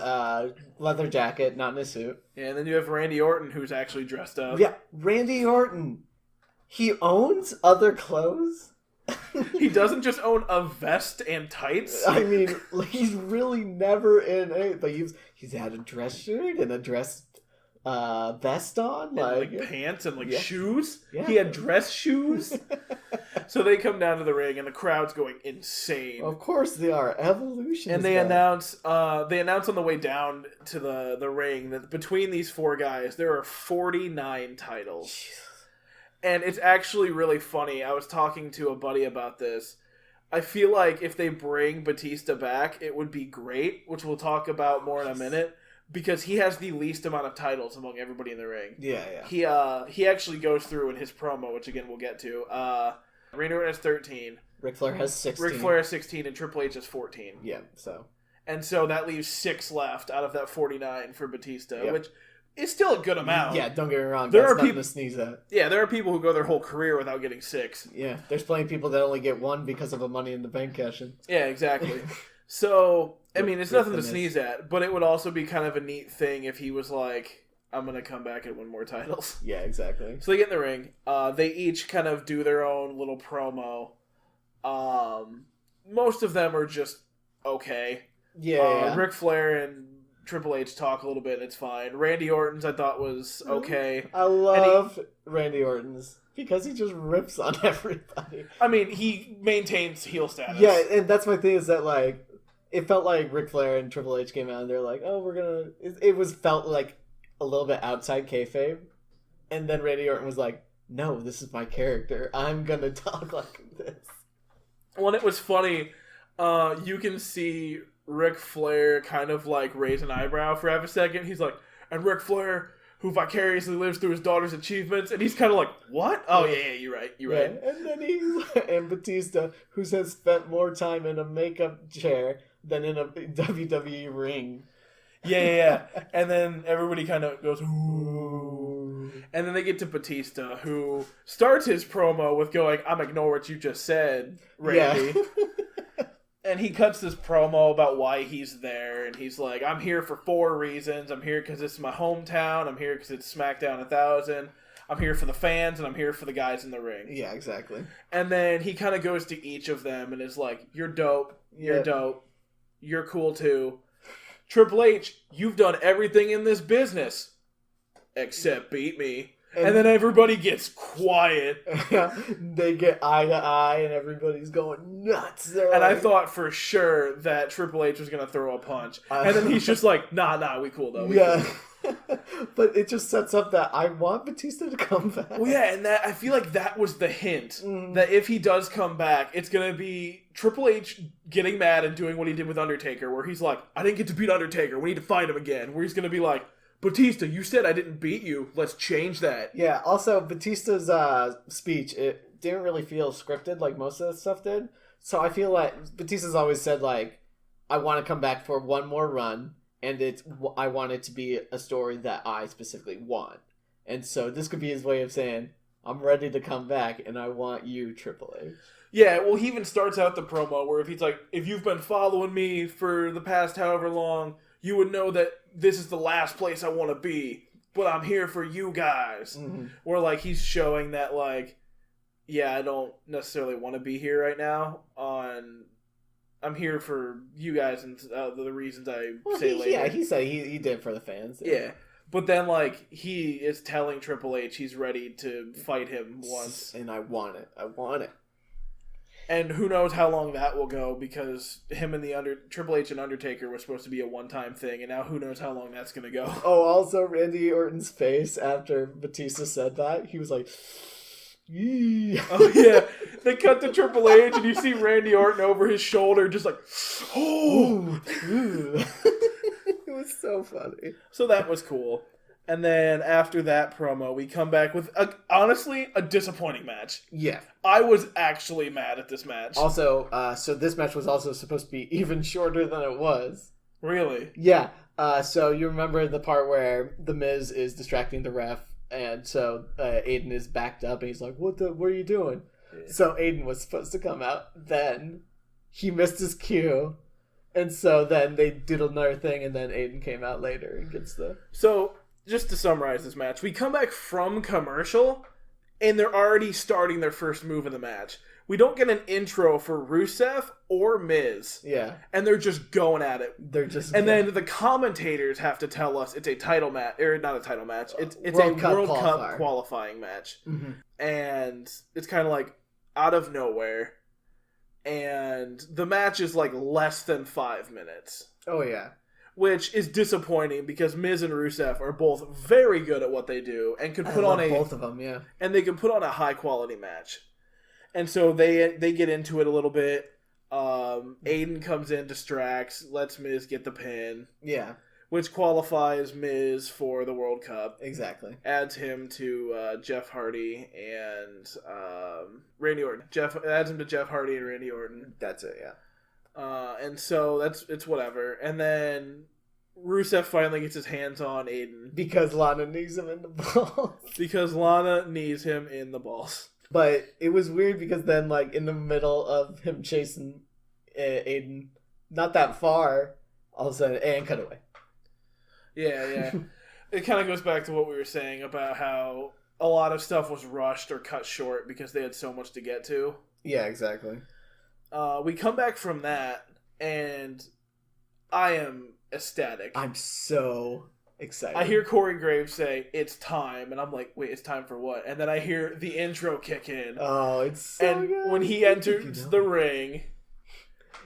leather jacket, not in his suit. Yeah, and then you have Randy Orton who's actually dressed up. Yeah, Randy Orton. He owns other clothes? He doesn't just own a vest and tights. I mean, he's really never in it, but he's had a dress shirt and a dress vest on. And like pants and shoes. Yeah. He had dress shoes. So they come down to the ring and the crowd's going insane. Of course they are. Evolution. And they announce on the way down to the ring that between these four guys, there are 49 titles. Jesus. And it's actually really funny. I was talking to a buddy about this. I feel like if they bring Batista back, it would be great, which we'll talk about more in a minute, because he has the least amount of titles among everybody in the ring. Yeah. He actually goes through in his promo, which again we'll get to. Randy Orton has 13. Ric Flair has 16. Ric Flair has 16 and Triple H has 14. Yeah, so. And so that leaves 6 left out of that 49 for Batista, which... It's still a good amount. Yeah, don't get me wrong. That's nothing to sneeze at. Yeah, there are people who go their whole career without getting 6. Yeah, there's plenty of people that only get 1 because of a Money in the Bank cash-in. Yeah, exactly. So, I mean, it's nothing to sneeze at, but it would also be kind of a neat thing if he was like, I'm going to come back and win more titles. Yeah, exactly. So they get in the ring. They each kind of do their own little promo. Most of them are just okay. Yeah. Ric Flair and Triple H talk a little bit and it's fine. Randy Orton's I thought was okay. I love Randy Orton's because he just rips on everybody. I mean, he maintains heel status. Yeah, and that's my thing is that like it felt like Ric Flair and Triple H came out and they're like, oh, we're gonna. It felt like a little bit outside kayfabe, and then Randy Orton was like, no, this is my character. I'm gonna talk like this. Well, it was funny. You can see Ric Flair kind of like raise an eyebrow for half a second. He's like, and Ric Flair, who vicariously lives through his daughter's achievements, and he's kind of like, what? Oh yeah, you're right. And then and Batista, who has spent more time in a makeup chair than in a WWE ring. Yeah. And then everybody kind of goes, ooh. And then they get to Batista, who starts his promo with going, I'm ignore what you just said, Randy. Yeah. And he cuts this promo about why he's there, and he's like, I'm here for 4 reasons. I'm here because it's my hometown. I'm here because it's SmackDown 1000. I'm here for the fans, and I'm here for the guys in the ring. Yeah, exactly. And then he kind of goes to each of them and is like, you're dope. You're dope. You're cool too. Triple H, you've done everything in this business except beat me. And then everybody gets quiet. They get eye to eye, and everybody's going nuts. I thought for sure that Triple H was going to throw a punch. And then he's just like, nah, we cool though. Cool. But it just sets up that I want Batista to come back. Well, yeah, and I feel like that was the hint. That if he does come back, it's going to be Triple H getting mad and doing what he did with Undertaker, where he's like, I didn't get to beat Undertaker. We need to fight him again. Where he's going to be like, Batista, you said I didn't beat you. Let's change that. Yeah, also, Batista's speech, it didn't really feel scripted like most of the stuff did. So I feel like Batista's always said, like, I want to come back for one more run, and I want it to be a story that I specifically want. And so this could be his way of saying, I'm ready to come back, and I want you, Triple H. Yeah, well, he even starts out the promo where if he's like, if you've been following me for the past however long, you would know that this is the last place I want to be, but I'm here for you guys. Mm-hmm. Where, like, he's showing that, like, yeah, I don't necessarily want to be here right now. I'm here for you guys and the reasons I say later. Yeah, he said he did it for the fans. Yeah. But then, like, he is telling Triple H he's ready to fight him once. And I want it. I want it. And who knows how long that will go, because him and Triple H and Undertaker was supposed to be a one-time thing, and now who knows how long that's going to go. Oh, also Randy Orton's face after Batista said that, he was like, yee. Oh, yeah. They cut to Triple H, and you see Randy Orton over his shoulder, just like, oh! It was so funny. So that was cool. And then after that promo, we come back with, honestly, a disappointing match. Yeah. I was actually mad at this match. Also, so this match was also supposed to be even shorter than it was. Really? Yeah. So you remember the part where The Miz is distracting the ref, and so Aiden is backed up, and he's like, what are you doing? Yeah. So Aiden was supposed to come out. Then he missed his cue. And so then they did another thing, and then Aiden came out later and gets the... So... Just to summarize this match, we come back from commercial, and they're already starting their first move of the match. We don't get an intro for Rusev or Miz. Yeah. And they're just going at it. And then the commentators have to tell us it's a title match, or not a title match, it's World a World Cup qualifying match. Mm-hmm. And it's kind of like out of nowhere. And the match is like less than 5 minutes. Oh, yeah. Which is disappointing because Miz and Rusev are both very good at what they do and could put on both of them, yeah. And they can put on a high quality match. And so they get into it a little bit. Aiden comes in, distracts, lets Miz get the pin. Yeah. Which qualifies Miz for the World Cup. Exactly. Adds him to Jeff Hardy and Randy Orton. Adds him to Jeff Hardy and Randy Orton. That's it, yeah. And so it's whatever. And then Rusev finally gets his hands on Aiden. Because Lana knees him in the balls. But it was weird because then, like, in the middle of him chasing Aiden, not that far, all of a sudden, and cut away. Yeah. It kind of goes back to what we were saying about how a lot of stuff was rushed or cut short because they had so much to get to. Yeah, exactly. We come back from that, and I am ecstatic. I'm so excited. I hear Corey Graves say, it's time, and I'm like, wait, it's time for what? And then I hear the intro kick in. Oh, it's so good. When he enters the ring,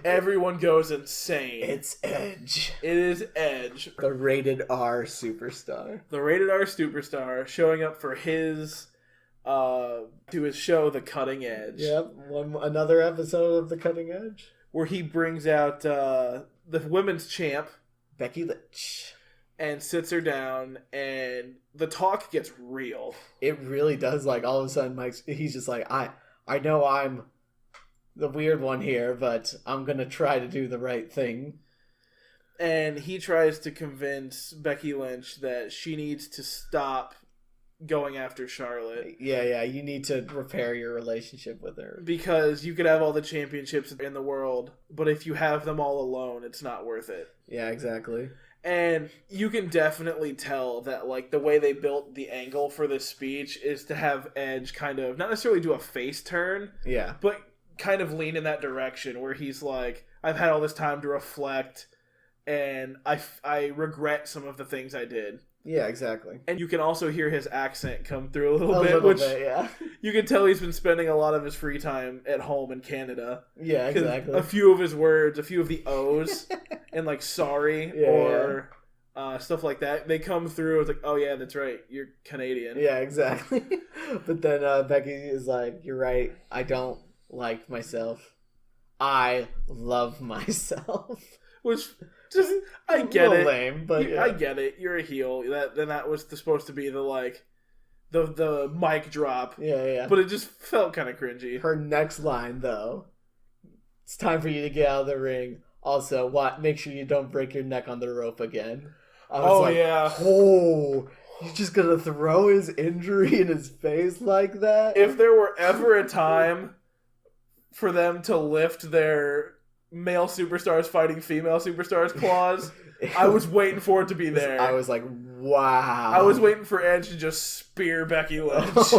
everyone goes insane. It's Edge. It is Edge. The Rated R Superstar. The Rated R Superstar showing up for his... to his show, The Cutting Edge. Yep, another episode of The Cutting Edge. Where he brings out the women's champ, Becky Lynch. And sits her down, and the talk gets real. It really does. Like, all of a sudden, he's just like, I know I'm the weird one here, but I'm going to try to do the right thing. And he tries to convince Becky Lynch that she needs to stop going after Charlotte. Yeah, you need to repair your relationship with her. Because you could have all the championships in the world, but if you have them all alone, it's not worth it. Yeah, exactly. And you can definitely tell that, like, the way they built the angle for this speech is to have Edge kind of, not necessarily do a face turn, yeah, but kind of lean in that direction where he's like, I've had all this time to reflect, and I regret some of the things I did. Yeah, exactly. And you can also hear his accent come through a little bit, yeah. You can tell he's been spending a lot of his free time at home in Canada. Yeah, exactly. A few of his words, a few of the O's, and like sorry or stuff like that, they come through. It's like, oh yeah, that's right, you're Canadian. Yeah, exactly. But then Becky is like, you're right, I don't like myself. I love myself. Which, just, I get it. Lame, but I get it. You're a heel. That was supposed to be the mic drop. Yeah. But it just felt kind of cringy. Her next line, though, it's time for you to get out of the ring. Also, make sure you don't break your neck on the rope again. I was yeah. Oh, you're just gonna throw his injury in his face like that? If there were ever a time for them to lift their male superstars fighting female superstars clause, I was waiting for it to be there. I was like, wow. I was waiting for Edge to just spear Becky Lynch.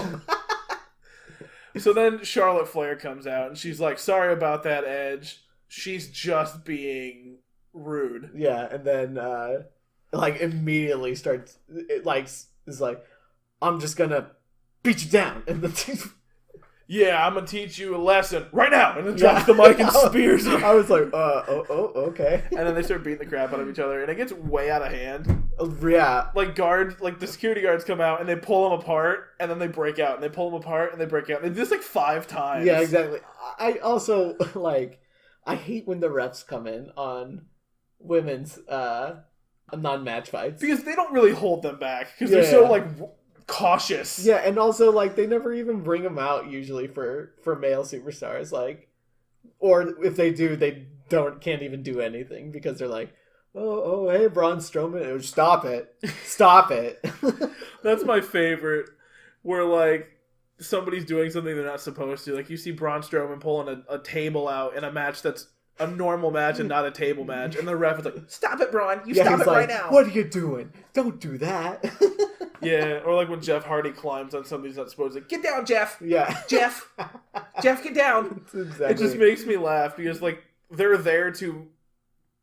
So then Charlotte Flair comes out and she's like, sorry about that, Edge. She's just being rude. Yeah, and then immediately starts is like, I'm just gonna beat you down. And the yeah, I'm gonna teach you a lesson right now, and then drops the mic and spears her. I was like, okay. And then they start beating the crap out of each other, and it gets way out of hand. Yeah, the security guards come out and they pull them apart, and then they break out, and they pull them apart, and they break out. They do this 5 times. Yeah, exactly. I also I hate when the refs come in on women's non-match fights because they don't really hold them back because they're so cautious. Yeah, and also they never even bring them out usually for male superstars, or if they do, they can't even do anything because they're like, oh hey, Braun Strowman, stop it. That's my favorite, where somebody's doing something they're not supposed to. You see Braun Strowman pulling a table out in a match that's a normal match and not a table match, and the ref is like, stop it, Braun, stop it right now. What are you doing? Don't do that. Yeah, or when Jeff Hardy climbs on something he's not supposed to. Get down, Jeff! Yeah. Jeff, get down! Exactly. It just makes me laugh because, they're there to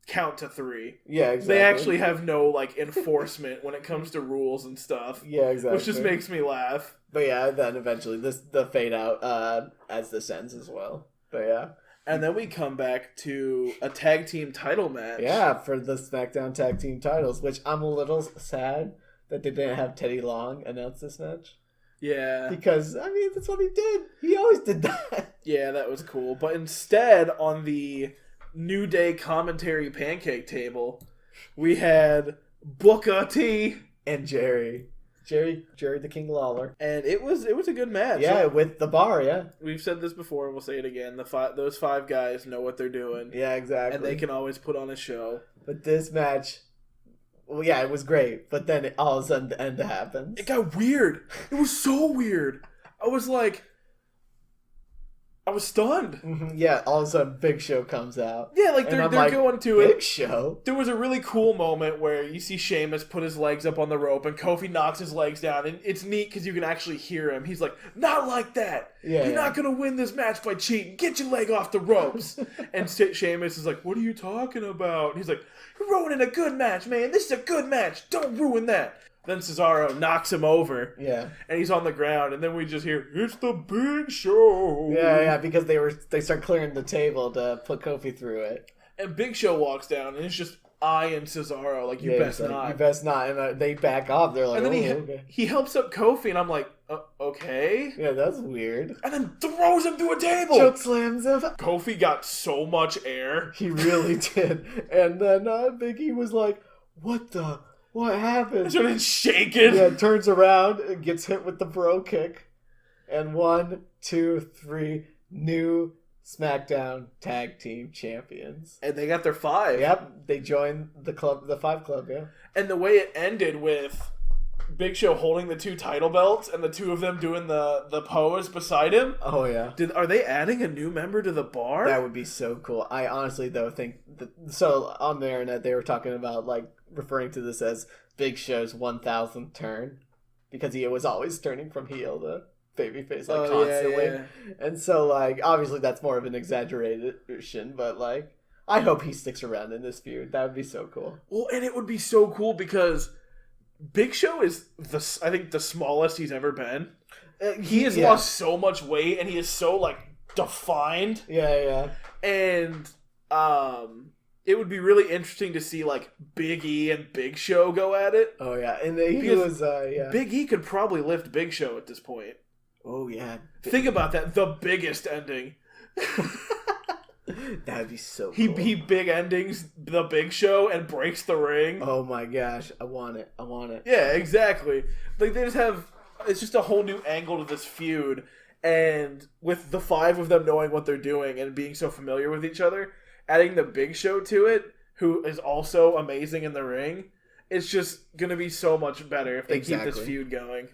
count to 3. Yeah, exactly. They actually have no, enforcement when it comes to rules and stuff. Yeah, exactly. Which just makes me laugh. But yeah, then eventually the fade out as this ends as well. But yeah. And then we come back to a tag team title match. Yeah, for the SmackDown tag team titles, which I'm a little sad that they didn't have Teddy Long announce this match. Yeah. Because, that's what he did. He always did that. Yeah, that was cool. But instead, on the New Day commentary pancake table, we had Booker T. And Jerry the King Lawler. And it was a good match. Yeah, with the bar, yeah. We've said this before, and we'll say it again. Those 5 guys know what they're doing. Yeah, exactly. And they can always put on a show. But this match, well, yeah, it was great. But then all of a sudden the end happens. It got weird. It was so weird. I was stunned. Mm-hmm. Yeah, all of a sudden Big Show comes out. Yeah, they're going to it. Big Show? There was a really cool moment where you see Sheamus put his legs up on the rope and Kofi knocks his legs down. And it's neat because you can actually hear him. He's like, not like that. Yeah, You're not going to win this match by cheating. Get your leg off the ropes. And Sheamus is like, what are you talking about? And he's like, you're ruining a good match, man. This is a good match. Don't ruin that. Then Cesaro knocks him over. Yeah. And he's on the ground. And then we just hear, it's the Big Show. Yeah, because they start clearing the table to put Kofi through it. And Big Show walks down, and it's just and Cesaro. You best not. You best not. And they back off. They're like, and then okay. He helps up Kofi, and I'm like, okay. Yeah, that's weird. And then throws him through a table. Choke slams him. Kofi got so much air. He really did. And then Big E was like, what happened? Started shaking. Yeah, turns around and gets hit with the bro kick. And 1, 2, 3, new SmackDown Tag Team Champions. And they got their 5. Yep, they joined the 5 club, yeah. And the way it ended with Big Show holding the 2 title belts and the 2 of them doing the pose beside him. Oh, yeah. Are they adding a new member to the bar? That would be so cool. I honestly, though, think... So, on the internet, they were talking about, referring to this as Big Show's 1,000th turn. Because he was always turning from heel to babyface, constantly. Yeah. And so, obviously that's more of an exaggeration, but, I hope he sticks around in this feud. That would be so cool. Well, and it would be so cool because Big Show is I think the smallest he's ever been. He has yeah. lost so much weight, and he is so like defined. Yeah. And it would be really interesting to see like Big E and Big Show go at it. Oh yeah, and he was Big E could probably lift Big Show at this point. Oh yeah. Think about that. The biggest ending. That'd be so cool. He big endings the Big Show and breaks the ring. Oh my gosh, I want it. Yeah, exactly. Like they just have, it's just a whole new angle to this feud, and with the 5 of them knowing what they're doing and being so familiar with each other, adding the Big Show to it, who is also amazing in the ring, it's just gonna be so much better if they keep this feud going.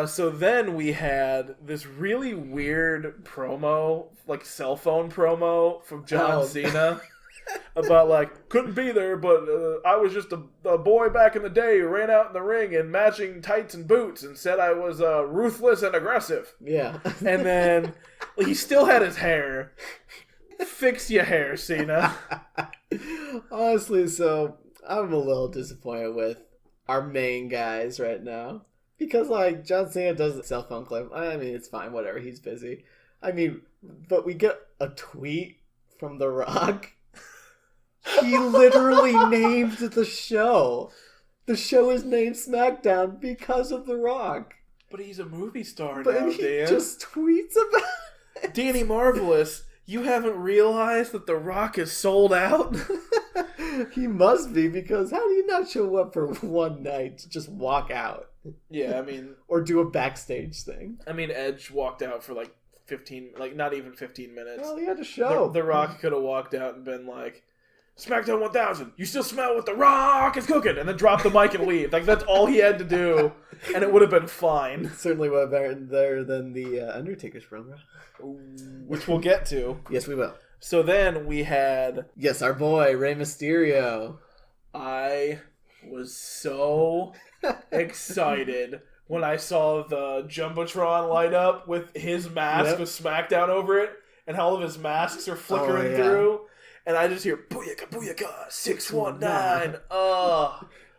So then we had this really weird promo, like cell phone promo from John Cena about like, couldn't be there, but I was just a boy back in the day who ran out in the ring in matching tights and boots and said I was ruthless and aggressive. Yeah. And then he still had his hair. Fix your hair, Cena. Honestly, so I'm a little disappointed with our main guys right now. Because, like, John Cena does a cell phone clip. I mean, it's fine, whatever, he's busy. I mean, but we get a tweet from The Rock. He literally named the show. The show is named SmackDown because of The Rock. But he's a movie star but now, he Dan. Just tweets about it. Danny Marvelous, you haven't realized that The Rock is sold out? He must be, because how do you not show up for one night to just walk out? Yeah, I mean... or do a backstage thing. I mean, Edge walked out for like 15... like, not even 15 minutes. Well, he had a show. The Rock could have walked out and been like, SmackDown 1000, you still smell what The Rock is cooking? And then drop the mic and leave. Like, that's all he had to do, and it would have been fine. Certainly would have been better than the Undertaker's program. Which we'll get to. Yes, we will. So then we had... yes, our boy, Rey Mysterio. I was so excited when I saw the Jumbotron light up with his mask with SmackDown over it, and how all of his masks are flickering through, and I just hear, booyaka, booyaka, 619.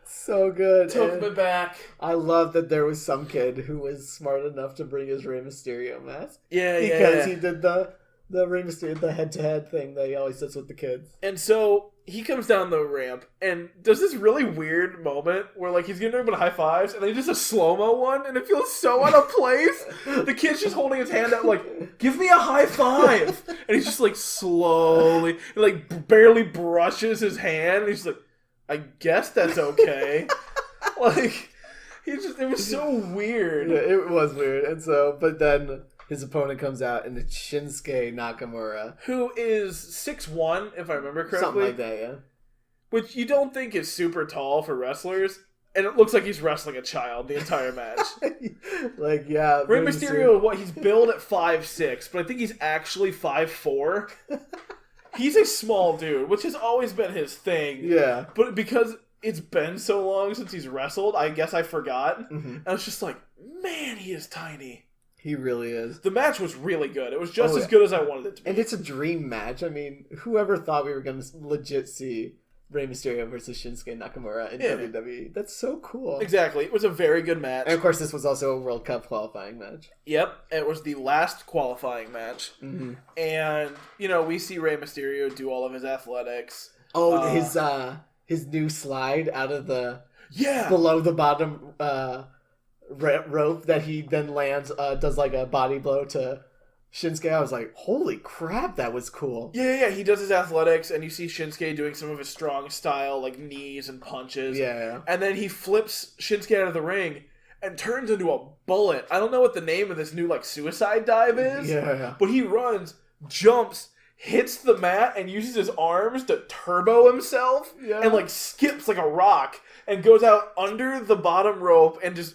So good. Took me back. I love that there was some kid who was smart enough to bring his Rey Mysterio mask. Yeah, because he did the Rey Mysterio, the head-to-head thing that he always does with the kids. And so he comes down the ramp and does this really weird moment where like he's giving everybody high fives, and then he does a slow-mo one, and it feels so out of place. The kid's just holding his hand out like, give me a high five. And he's just like slowly, like barely brushes his hand, and he's like, I guess that's okay. Like, it was so weird. Yeah, it was weird. And so, but then his opponent comes out, and it's Shinsuke Nakamura. Who is 6'1", if I remember correctly. Something like that, yeah. Which you don't think is super tall for wrestlers. And it looks like he's wrestling a child the entire match. Like, yeah. Rey Mysterio, he's billed at 5'6", but I think he's actually 5'4". He's a small dude, which has always been his thing. Yeah. But because it's been so long since he's wrestled, I guess I forgot. Mm-hmm. I was just like, man, he is tiny. He really is. The match was really good. It was just as good as I wanted it to be. And it's a dream match. I mean, whoever thought we were going to legit see Rey Mysterio versus Shinsuke Nakamura in WWE? That's so cool. Exactly. It was a very good match. And of course, this was also a World Cup qualifying match. Yep. It was the last qualifying match. Mm-hmm. And, we see Rey Mysterio do all of his athletics. Oh, his new slide out of the... yeah. Below the bottom rope that he then lands, does like a body blow to Shinsuke. I was like, holy crap, that was cool. Yeah. He does his athletics, and you see Shinsuke doing some of his strong style, like knees and punches. Yeah. And then he flips Shinsuke out of the ring and turns into a bullet. I don't know what the name of this new, like, suicide dive is. Yeah. But he runs, jumps, hits the mat, and uses his arms to turbo himself. Yeah. And, like, skips like a rock and goes out under the bottom rope and just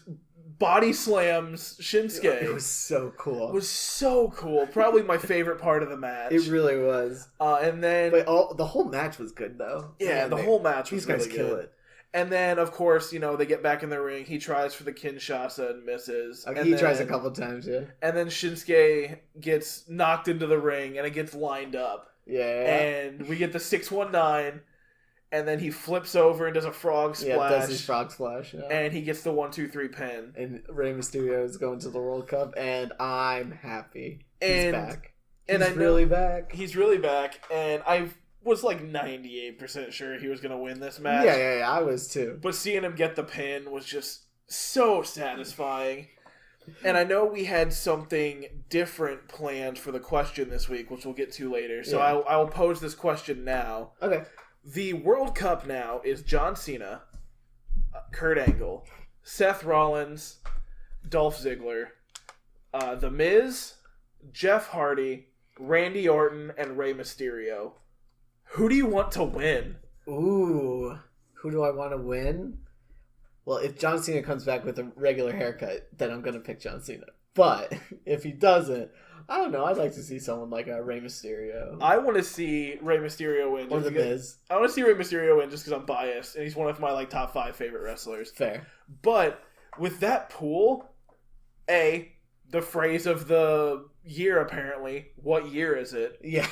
body slams Shinsuke. It was so cool. It was so cool. Probably my favorite part of the match. It really was. And then... but the whole match was good, though. Yeah, the whole match was really good. These guys kill it. And then, of course, they get back in the ring. He tries for the Kinshasa and misses. He tries a couple times, yeah. And then Shinsuke gets knocked into the ring, and it gets lined up. Yeah. And we get the 619, and then he flips over and does a frog splash. Yeah, does his frog splash. Yeah. And he gets the 1-2-3 pin. And Rey Mysterio is going to the World Cup, and I'm happy. He's back. He's really back. He's really back, and I was like 98% sure he was going to win this match. Yeah, I was too. But seeing him get the pin was just so satisfying. And I know we had something different planned for the question this week, which we'll get to later. So yeah. I will pose this question now. Okay. The World Cup now is John Cena, Kurt Angle, Seth Rollins, Dolph Ziggler, The Miz, Jeff Hardy, Randy Orton, and Rey Mysterio. Who do you want to win? Ooh, who do I want to win? Well, if John Cena comes back with a regular haircut, then I'm going to pick John Cena. But if he doesn't, I don't know. I'd like to see someone like a Rey Mysterio. I want to see Rey Mysterio win. Or The Miz. I want to see Rey Mysterio win just because I'm biased, and he's one of my top 5 favorite wrestlers. Fair. But with that pool, the phrase of the year apparently, what year is it? Yeah.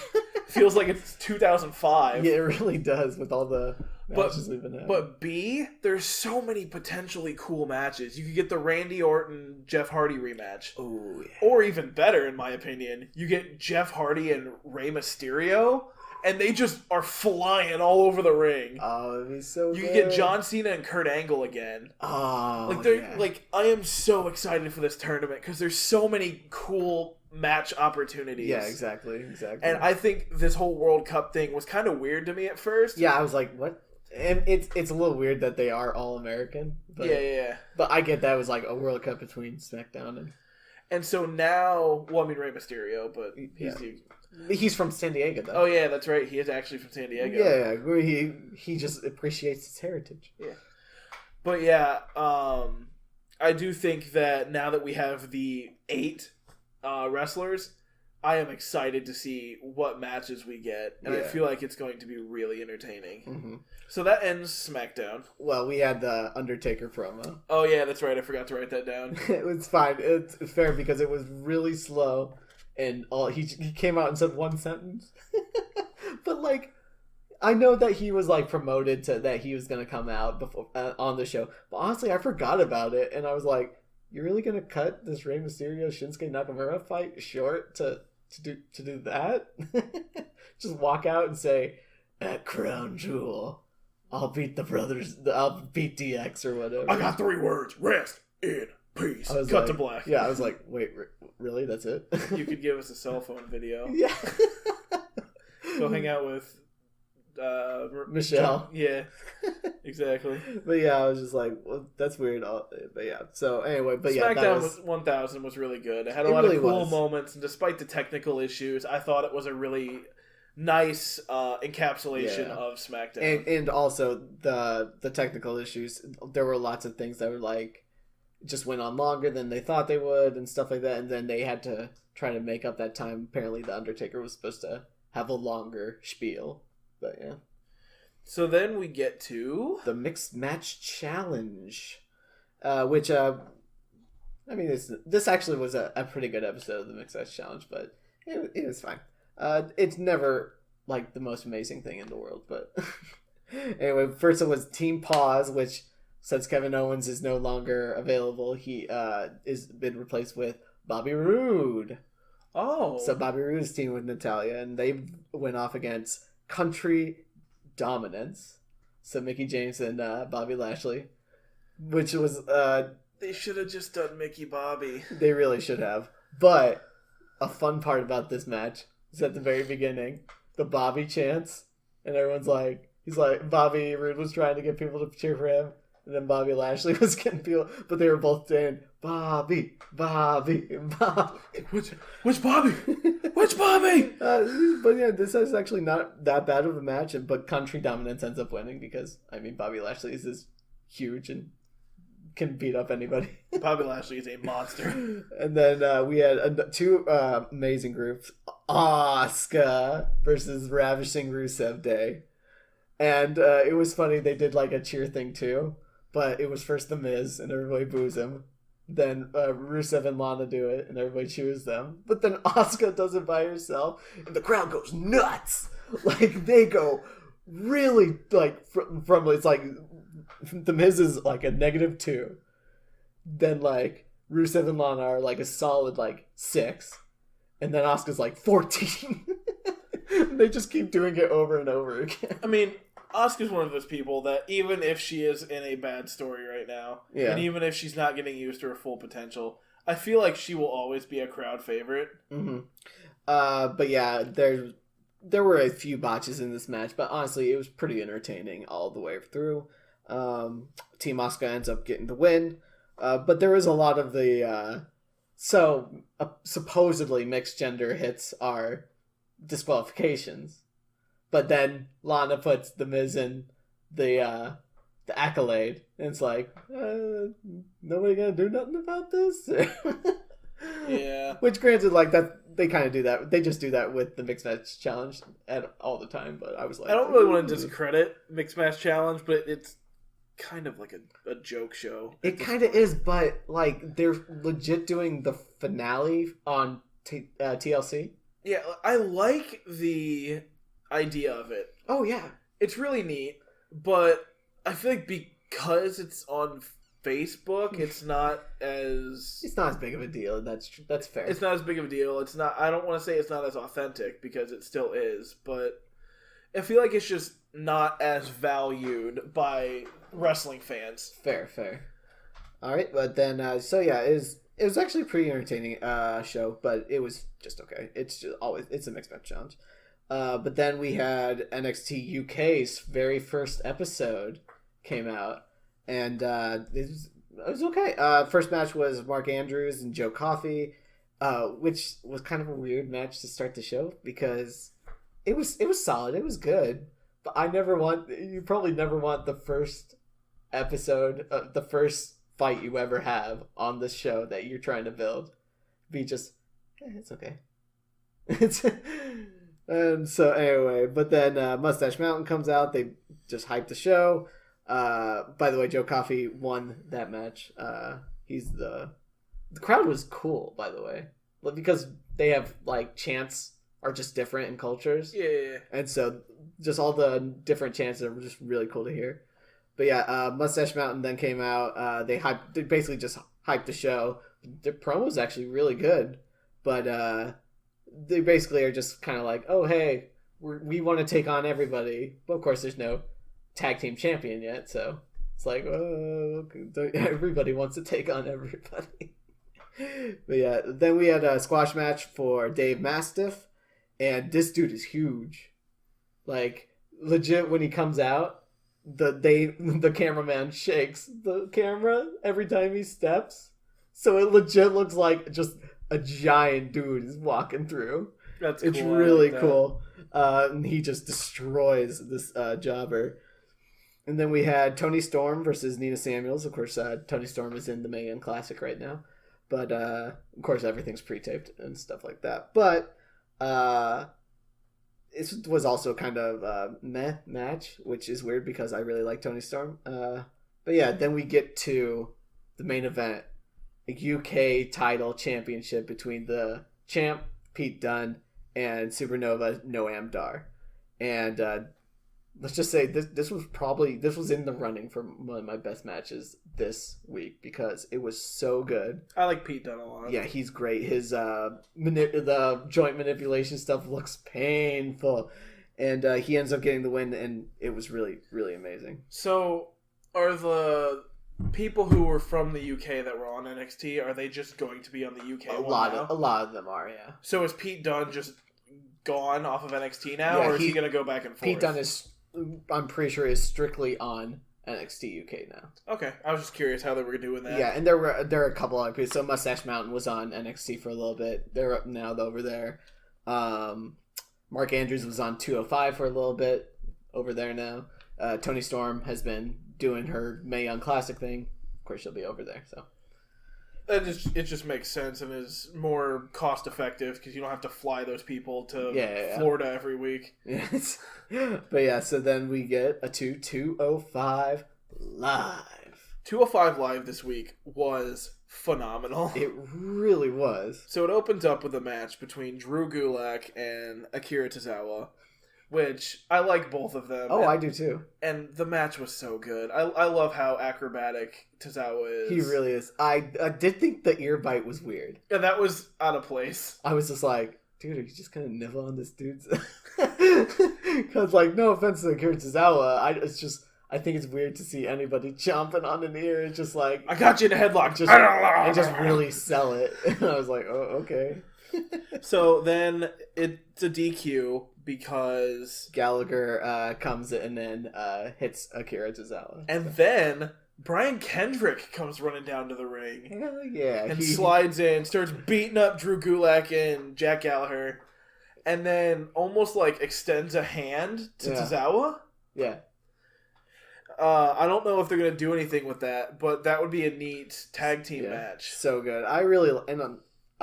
Feels like it's 2005. Yeah, it really does with all the matches we've been having. But B, there's so many potentially cool matches. You could get the Randy Orton Jeff Hardy rematch. Oh, yeah. Or even better, in my opinion, you get Jeff Hardy and Rey Mysterio, and they just are flying all over the ring. Oh, it'd be so good. You get John Cena and Kurt Angle again. Oh, I am so excited for this tournament because there's so many cool match opportunities. Yeah, exactly. And I think this whole World Cup thing was kind of weird to me at first. Yeah, I was like, what? And it's a little weird that they are all American. But, yeah. But I get that it was like a World Cup between SmackDown and so now, well, I mean Rey Mysterio, but he's from San Diego, though. Oh yeah, that's right. He is actually from San Diego. Yeah, he just appreciates his heritage. Yeah, but yeah, I do think that now that we have the 8 wrestlers, I am excited to see what matches we get, and I feel like it's going to be really entertaining. Mm-hmm. So that ends SmackDown. Well, we had the Undertaker promo. Oh yeah, that's right. I forgot to write that down. It was fine. It's fair because it was really slow, and he came out and said one sentence. But like, I know that he was like promoted to that he was going to come out before on the show, but honestly, I forgot about it, and I was like, "You're really going to cut this Rey Mysterio Shinsuke Nakamura fight short to do that?" Just walk out and say, "At Crown Jewel, I'll beat the brothers. I'll beat DX or whatever." I got 3 words: rest in peace. Cut to black. Yeah, I was like, "Wait, really? That's it?" You could give us a cell phone video. Yeah. Go hang out with Michelle. Yeah, exactly. But yeah, I was just like, well, that's weird. But yeah, so anyway, but yeah, SmackDown 1000 was really good. It had a lot of cool moments, and despite the technical issues, I thought it was a really nice encapsulation of SmackDown. And also the technical issues, there were lots of things that were like just went on longer than they thought they would and stuff like that, and then they had to try to make up that time. Apparently the Undertaker was supposed to have a longer spiel, but yeah. So then we get to the Mixed Match Challenge, which I mean, this actually was a pretty good episode of the Mixed Match Challenge, but it was fine. It's never like the most amazing thing in the world, but anyway, first it was Team Pause, which since Kevin Owens is no longer available, he is been replaced with Bobby Roode. Oh, so Bobby Roode's team with Natalya, and they went off against Country Dominance. So Mickie James and Bobby Lashley, which was they should have just done Mickey Bobby. They really should have. But a fun part about this match is at the very beginning, the Bobby chants, and everyone's like, Bobby Roode was trying to get people to cheer for him, and then Bobby Lashley was getting people, but they were both saying, Bobby. Which Bobby? Which Bobby? But yeah, this is actually not that bad of a match, but Country Dominance ends up winning because, I mean, Bobby Lashley is this huge and can beat up anybody. Bobby Lashley is a monster. And then we had 2 amazing groups, Asuka versus Ravishing Rusev Day. And it was funny, they did like a cheer thing too, but it was first The Miz and everybody boos him. Then Rusev and Lana do it, and everybody cheers them. But then Asuka does it by herself, and the crowd goes nuts. Like, they go really like from it's like the Miz is like a -2, then like Rusev and Lana are like a solid like 6, and then Asuka's like 14. They just keep doing it over and over again. I mean, Asuka's one of those people that even if she is in a bad story right now, and even if she's not getting used to her full potential, I feel like she will always be a crowd favorite. Mm-hmm. But yeah, there were a few botches in this match, but honestly, it was pretty entertaining all the way through. Team Asuka ends up getting the win, but there was a lot of the supposedly mixed gender hits are disqualifications, but then Lana puts the Miz in the accolade, and it's like nobody gonna do nothing about this. Yeah, which granted, like that they kind of do that. They just do that with the mixed match challenge all the time. But I was like, I don't really want to discredit mixed match challenge, but it's kind of like a joke show. It kind of is, but like they're legit doing the finale on TLC. Yeah, I like the idea of it. Oh yeah, it's really neat, but I feel like because it's on Facebook, it's not as big of a deal. That's fair. It's not as big of a deal. It's not. I don't want to say it's not as authentic because it still is, but I feel like it's just not as valued by wrestling fans. Fair. All right, but then so yeah, it was actually a pretty entertaining show, but it was just okay. It's a mixed match challenge. But then we had NXT UK's very first episode came out, and it was okay. First match was Mark Andrews and Joe Coffey, which was kind of a weird match to start the show because it was solid. It was good, but you probably never want the first episode, the first fight you ever have on the show that you're trying to build be just it's okay. And so anyway, but then Mustache Mountain comes out. They just hype the show. By the way, Joe Coffey won that match. He's the crowd was cool, by the way, because they have like chants are just different in cultures. Yeah. And so just all the different chants are just really cool to hear. But yeah, Mustache Mountain then came out. They basically just hyped the show. Their promo was actually really good, but they basically are just kind of like, oh hey, we want to take on everybody, but of course there's no tag team champion yet, so it's like, oh, everybody wants to take on everybody. But yeah, then we had a squash match for Dave Mastiff, and this dude is huge. Like legit, when he comes out, the cameraman shakes the camera every time he steps, so it legit looks like just a giant dude is walking through. That's cool. It's really cool. And he just destroys this jobber. And then we had Toni Storm versus Nina Samuels. Of course, Toni Storm is in the Mae Young Classic right now, but of course everything's pre-taped and stuff like that. But it was also kind of a meh match, which is weird because I really like Toni Storm. But yeah, then we get to the main event, a UK title championship between the champ, Pete Dunne, and Supernova Noam Dar. And let's just say this was in the running for one of my best matches this week because it was so good. I like Pete Dunne a lot. Yeah, he's great. His the joint manipulation stuff looks painful, and he ends up getting the win, and it was really, really amazing. So, are the people who were from the UK that were on NXT, are they just going to be on the UK one now? A lot of them are, yeah. So is Pete Dunne just gone off of NXT now, or is he going to go back and forth? Pete Dunne I'm pretty sure is strictly on NXT UK now. Okay, I was just curious how they were doing that. Yeah, and there are a couple other people. So Mustache Mountain was on NXT for a little bit. They're up now over there. Mark Andrews was on 205 for a little bit over there now. Toni Storm has been doing her Mae Young Classic thing. Of course, she'll be over there. So it just makes sense and is more cost effective because you don't have to fly those people to Florida every week. Yes. But yeah, so then we get a 205 live. 205 live this week was phenomenal. It really was. So it opens up with a match between Drew Gulak and Akira Tozawa, which I like both of them. Oh, I do too. And the match was so good. I love how acrobatic Tozawa is. He really is. I did think the ear bite was weird. Yeah, that was out of place. I was just like, dude, are you just gonna nibble on this dude's? Because, like, no offense to Akira Tozawa, I think it's weird to see anybody chomping on an ear. It's just like, I got you in a headlock. And just really sell it. And I was like, oh, okay. So then it's a DQ because Gallagher comes in and hits Akira Tozawa. And then Brian Kendrick comes running down to the ring. Hell yeah. And slides in, starts beating up Drew Gulak and Jack Gallagher. And then almost like extends a hand to Tozawa. Yeah. I don't know if they're going to do anything with that, but that would be a neat tag team match. So good. I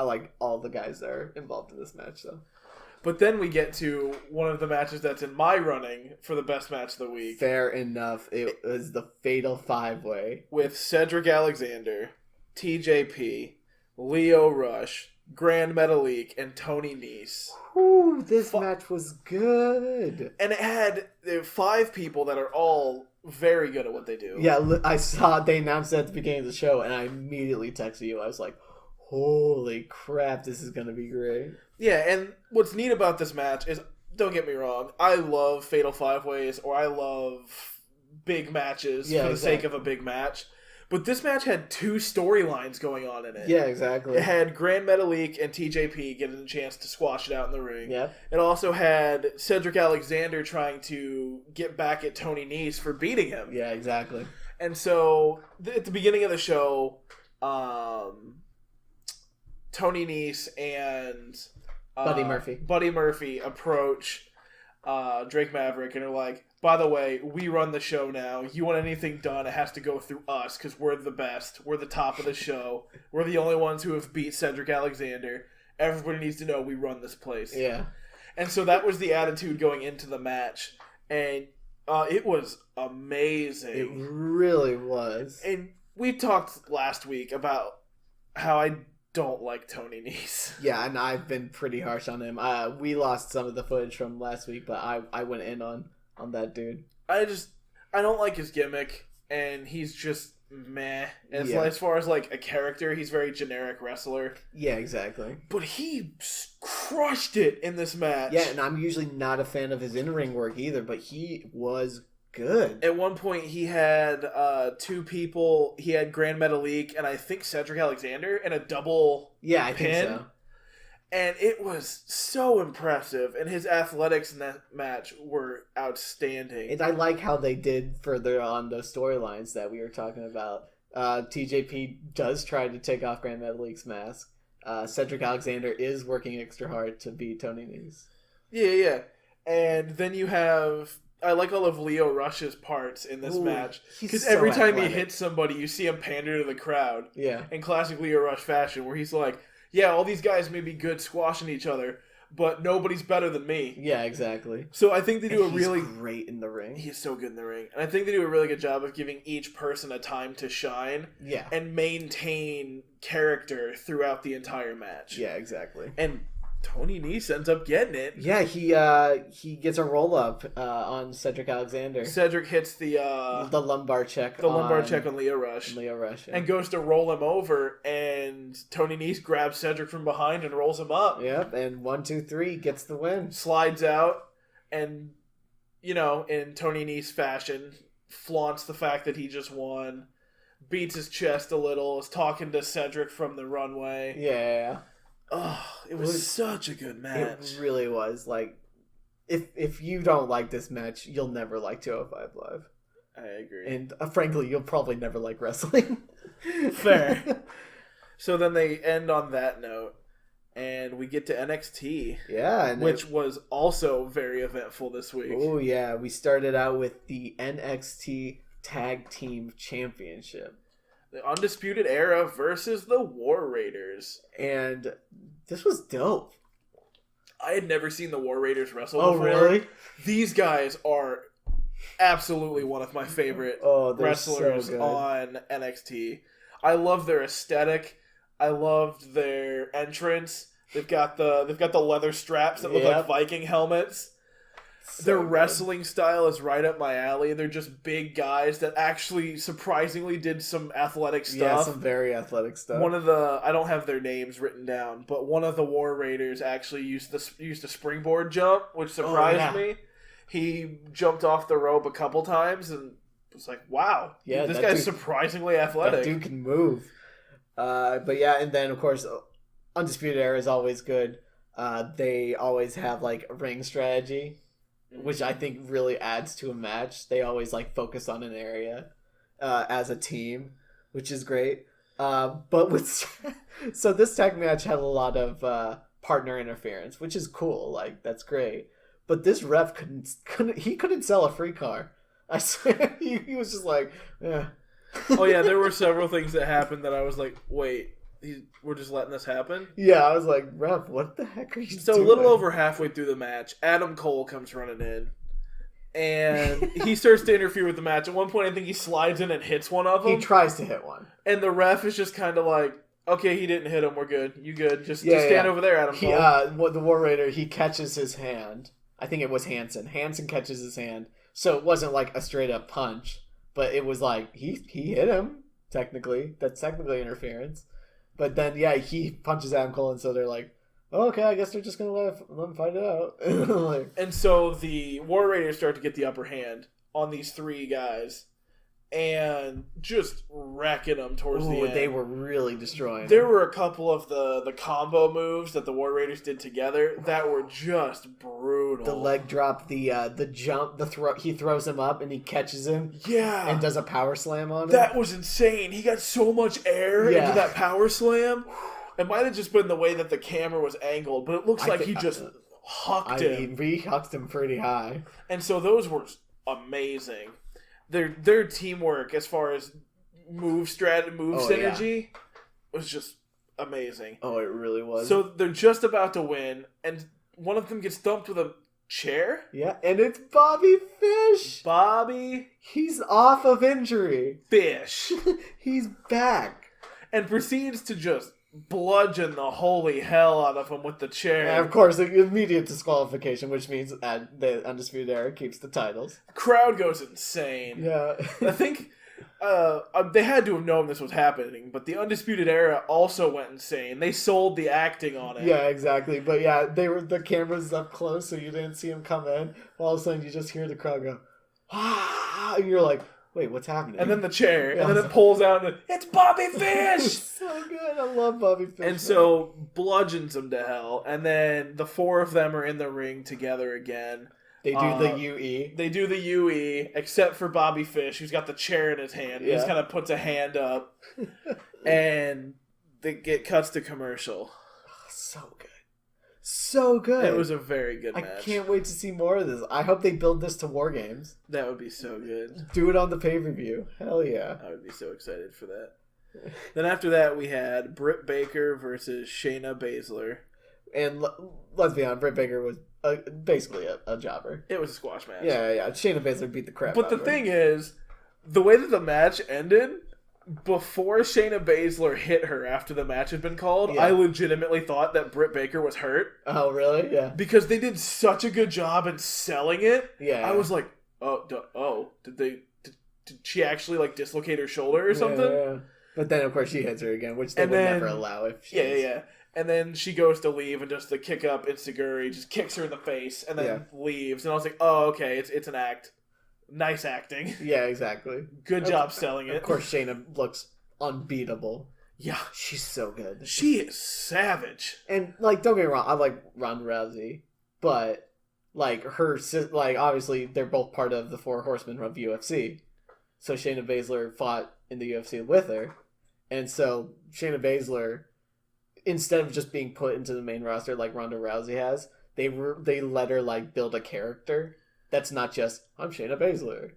like all the guys that are involved in this match, though. But then we get to one of the matches that's in my running for the best match of the week. Fair enough. It was the Fatal 5-Way. With Cedric Alexander, TJP, Lio Rush, Grand Metalik, and Tony Nese. Ooh, this match was good. And it had 5 people that are all very good at what they do. Yeah, I saw they announced it at the beginning of the show, and I immediately texted you. I was like, holy crap, this is going to be great. Yeah, and what's neat about this match is, don't get me wrong, I love Fatal 5-Ways, or I love big matches for the sake of a big match. But this match had 2 storylines going on in it. Yeah, exactly. It had Grand Metalik and TJP getting a chance to squash it out in the ring. Yeah. It also had Cedric Alexander trying to get back at Tony Nese for beating him. Yeah, exactly. And so, at the beginning of the show, Tony Nese and Buddy Murphy approach Drake Maverick and are like, by the way, we run the show now. You want anything done, it has to go through us because we're the best. We're the top of the show. We're the only ones who have beat Cedric Alexander. Everybody needs to know we run this place. Yeah. And so that was the attitude going into the match. And it was amazing. It really was. And we talked last week about how I don't like Tony Nese. Yeah, and I've been pretty harsh on him. We lost some of the footage from last week, but I went in on that dude. I don't like his gimmick, and he's just meh. As far as like a character, he's very generic wrestler. Yeah, exactly. But he crushed it in this match. Yeah, and I'm usually not a fan of his in-ring work either, but he was good. At one point, he had 2 people. He had Grand Metalik and I think Cedric Alexander in a double pin. Think so. And it was so impressive, and his athletics in that match were outstanding. And I like how they did further on those storylines that we were talking about. TJP does try to take off Grand Metalik's mask. Cedric Alexander is working extra hard to beat Tony Nese. Yeah. And then you have... I like all of Lio Rush's parts in this match. Because every time he hits somebody, you see him pander to the crowd. Yeah. In classic Lio Rush fashion, where he's like... Yeah, all these guys may be good squashing each other, but nobody's better than me. Yeah, exactly. So I think they do he's great in the ring. He's so good in the ring. And I think they do a really good job of giving each person a time to shine. Yeah. And maintain character throughout the entire match. Yeah, exactly. And Tony Nese ends up getting it. Yeah, he gets a roll up on Cedric Alexander. Cedric hits the lumbar check. Lumbar check on Lio Rush. Yeah. And goes to roll him over, and Tony Nese grabs Cedric from behind and rolls him up. Yep, and 1, 2, 3 gets the win. Slides out, and in Tony Nese fashion, flaunts the fact that he just won. Beats his chest a little. Is talking to Cedric from the runway. Yeah. Oh, it was such a good match. It really was. Like, if you don't like this match, you'll never like 205 Live. I agree. And frankly, you'll probably never like wrestling. Fair. So then they end on that note, and we get to NXT. Yeah. Which was also very eventful this week. Oh, yeah. We started out with the NXT Tag Team Championship. The Undisputed Era versus the War Raiders. And this was dope. I had never seen the War Raiders wrestle before. Really? These guys are absolutely one of my favorite wrestlers on NXT. I love their aesthetic. I loved their entrance. They've got the leather straps that look like Viking helmets. Their wrestling style is right up my alley. They're just big guys that actually surprisingly did some athletic stuff. Yeah, some very athletic stuff. I don't have their names written down, but one of the War Raiders actually used a springboard jump, which surprised me. He jumped off the rope a couple times and was like, wow, this guy's surprisingly athletic. That dude can move. But yeah, and then of course, Undisputed Era is always good. They always have like a ring strategy, which I think really adds to a match. They always like focus on an area as a team, which is great. But so this tag match had a lot of partner interference, which is cool. Like that's great. But this ref couldn't sell a free car. I swear he was just like, yeah. Oh yeah, there were several things that happened that I was like, wait. We're just letting this happen? Yeah, I was like, ref, what the heck are you doing? So a little over halfway through the match, Adam Cole comes running in. And he starts to interfere with the match. At one point, I think he slides in and hits one of them. He tries to hit one. And the ref is just kind of like, okay, he didn't hit him. We're good. You good. Just stand over there, Adam Cole. The War Raider, he catches his hand. I think it was Hanson. Hanson catches his hand. So it wasn't like a straight up punch. But it was like, he hit him, technically. That's technically interference. But then, he punches Adam Cole, and so they're like, oh, okay, I guess they're just going to let him fight it out. And so the War Raiders start to get the upper hand on these three guys and just wrecking them towards the end. They were really destroying There were a couple of the combo moves that the War Raiders did together that were just brutal. The leg drop, the jump, the throw. He throws him up and he catches him. Yeah. And does a power slam on him. That was insane. He got so much air into that power slam. It might have just been the way that the camera was angled, but it looks like he just hucked him. He hucked him pretty high. And so those were amazing. Their teamwork as far as move synergy was just amazing. Oh, it really was. So they're just about to win, and one of them gets dumped with a chair. Yeah, and it's Bobby Fish. Bobby. He's off of injury. Fish. He's back. And proceeds to just bludgeon the holy hell out of him with the chair. And of course, immediate disqualification, which means the Undisputed Era keeps the titles. The crowd goes insane. Yeah. I think they had to have known this was happening, but the Undisputed Era also went insane. They sold the acting on it. Yeah, exactly. But yeah, the cameras up close, so you didn't see him come in. All of a sudden, you just hear the crowd go, ah, and you're like, wait, what's happening? And then the chair, and then it pulls out, and it's Bobby Fish! So good. I love Bobby Fish. And so, bludgeons him to hell, and then the four of them are in the ring together again. They do the UE. They do the UE, except for Bobby Fish, who's got the chair in his hand. He just kind of puts a hand up, and it cuts to commercial. Oh, so good. So good. It was a very good match. I can't wait to see more of this. I hope they build this to War Games. That would be so good. Do it on the pay-per-view. Hell yeah. I would be so excited for that. Then after that, we had Britt Baker versus Shayna Baszler. And let's be honest, Britt Baker was basically a jobber. It was a squash match. Yeah. Shayna Baszler beat the crap out of her. But the thing is, the way that the match ended, before Shayna Baszler hit her after the match had been called, I legitimately thought that Britt Baker was hurt. Oh, really? Yeah. Because they did such a good job in selling it. Yeah. I was like, did she actually like dislocate her shoulder or something? Yeah. But then, of course, she hits her again, which they would never allow if she Yeah. And then she goes to leave and just the kick up Enziguri just kicks her in the face and then leaves. And I was like, oh, okay, it's an act. Nice acting. Yeah, exactly. Good job selling it. Of course, Shayna looks unbeatable. Yeah. She's so good. She is savage. And, like, don't get me wrong, I like Ronda Rousey, but, like, obviously, they're both part of the Four Horsemen of UFC. So Shayna Baszler fought in the UFC with her. And so Shayna Baszler, instead of just being put into the main roster like Ronda Rousey has, they let her, like, build a character that's not just, I'm Shayna Baszler.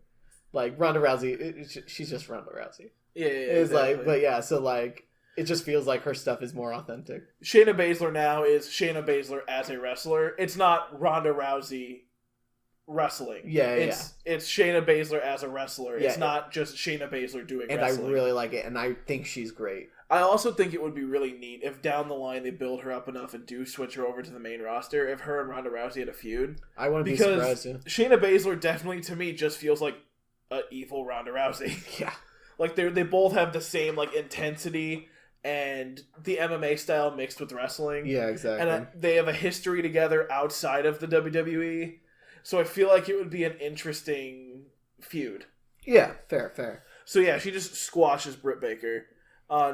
Like, Ronda Rousey, she's just Ronda Rousey. Yeah, it's exactly. Like, but yeah, so, like, it just feels like her stuff is more authentic. Shayna Baszler now is Shayna Baszler as a wrestler. It's not Ronda Rousey wrestling. It's Shayna Baszler as a wrestler. It's not just Shayna Baszler doing wrestling. And I really like it, and I think she's great. I also think it would be really neat if down the line they build her up enough and do switch her over to the main roster. If her and Ronda Rousey had a feud, I wouldn't be surprised. Too. Shayna Baszler definitely to me just feels like an evil Ronda Rousey. Yeah, like they both have the same like intensity and the MMA style mixed with wrestling. Yeah, exactly. And they have a history together outside of the WWE, so I feel like it would be an interesting feud. Yeah, fair. So yeah, she just squashes Britt Baker.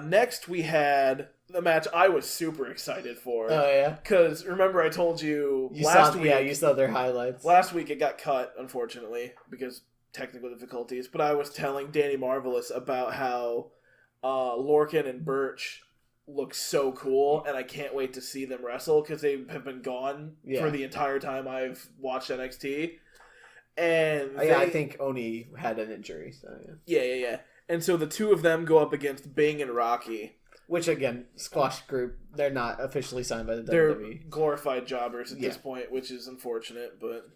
Next, we had the match I was super excited for. Oh, yeah? Because, remember I told you last week... Yeah, you saw their highlights. Last week it got cut, unfortunately, because technical difficulties. But I was telling Danny Marvelous about how Lorcan and Birch look so cool, and I can't wait to see them wrestle, because they have been gone for the entire time I've watched NXT. And I think Oni had an injury. So yeah. And so the two of them go up against Bing and Rocky. Which, again, squash group, they're not officially signed by the They're WWE. glorified jobbers at this point, which is unfortunate, but...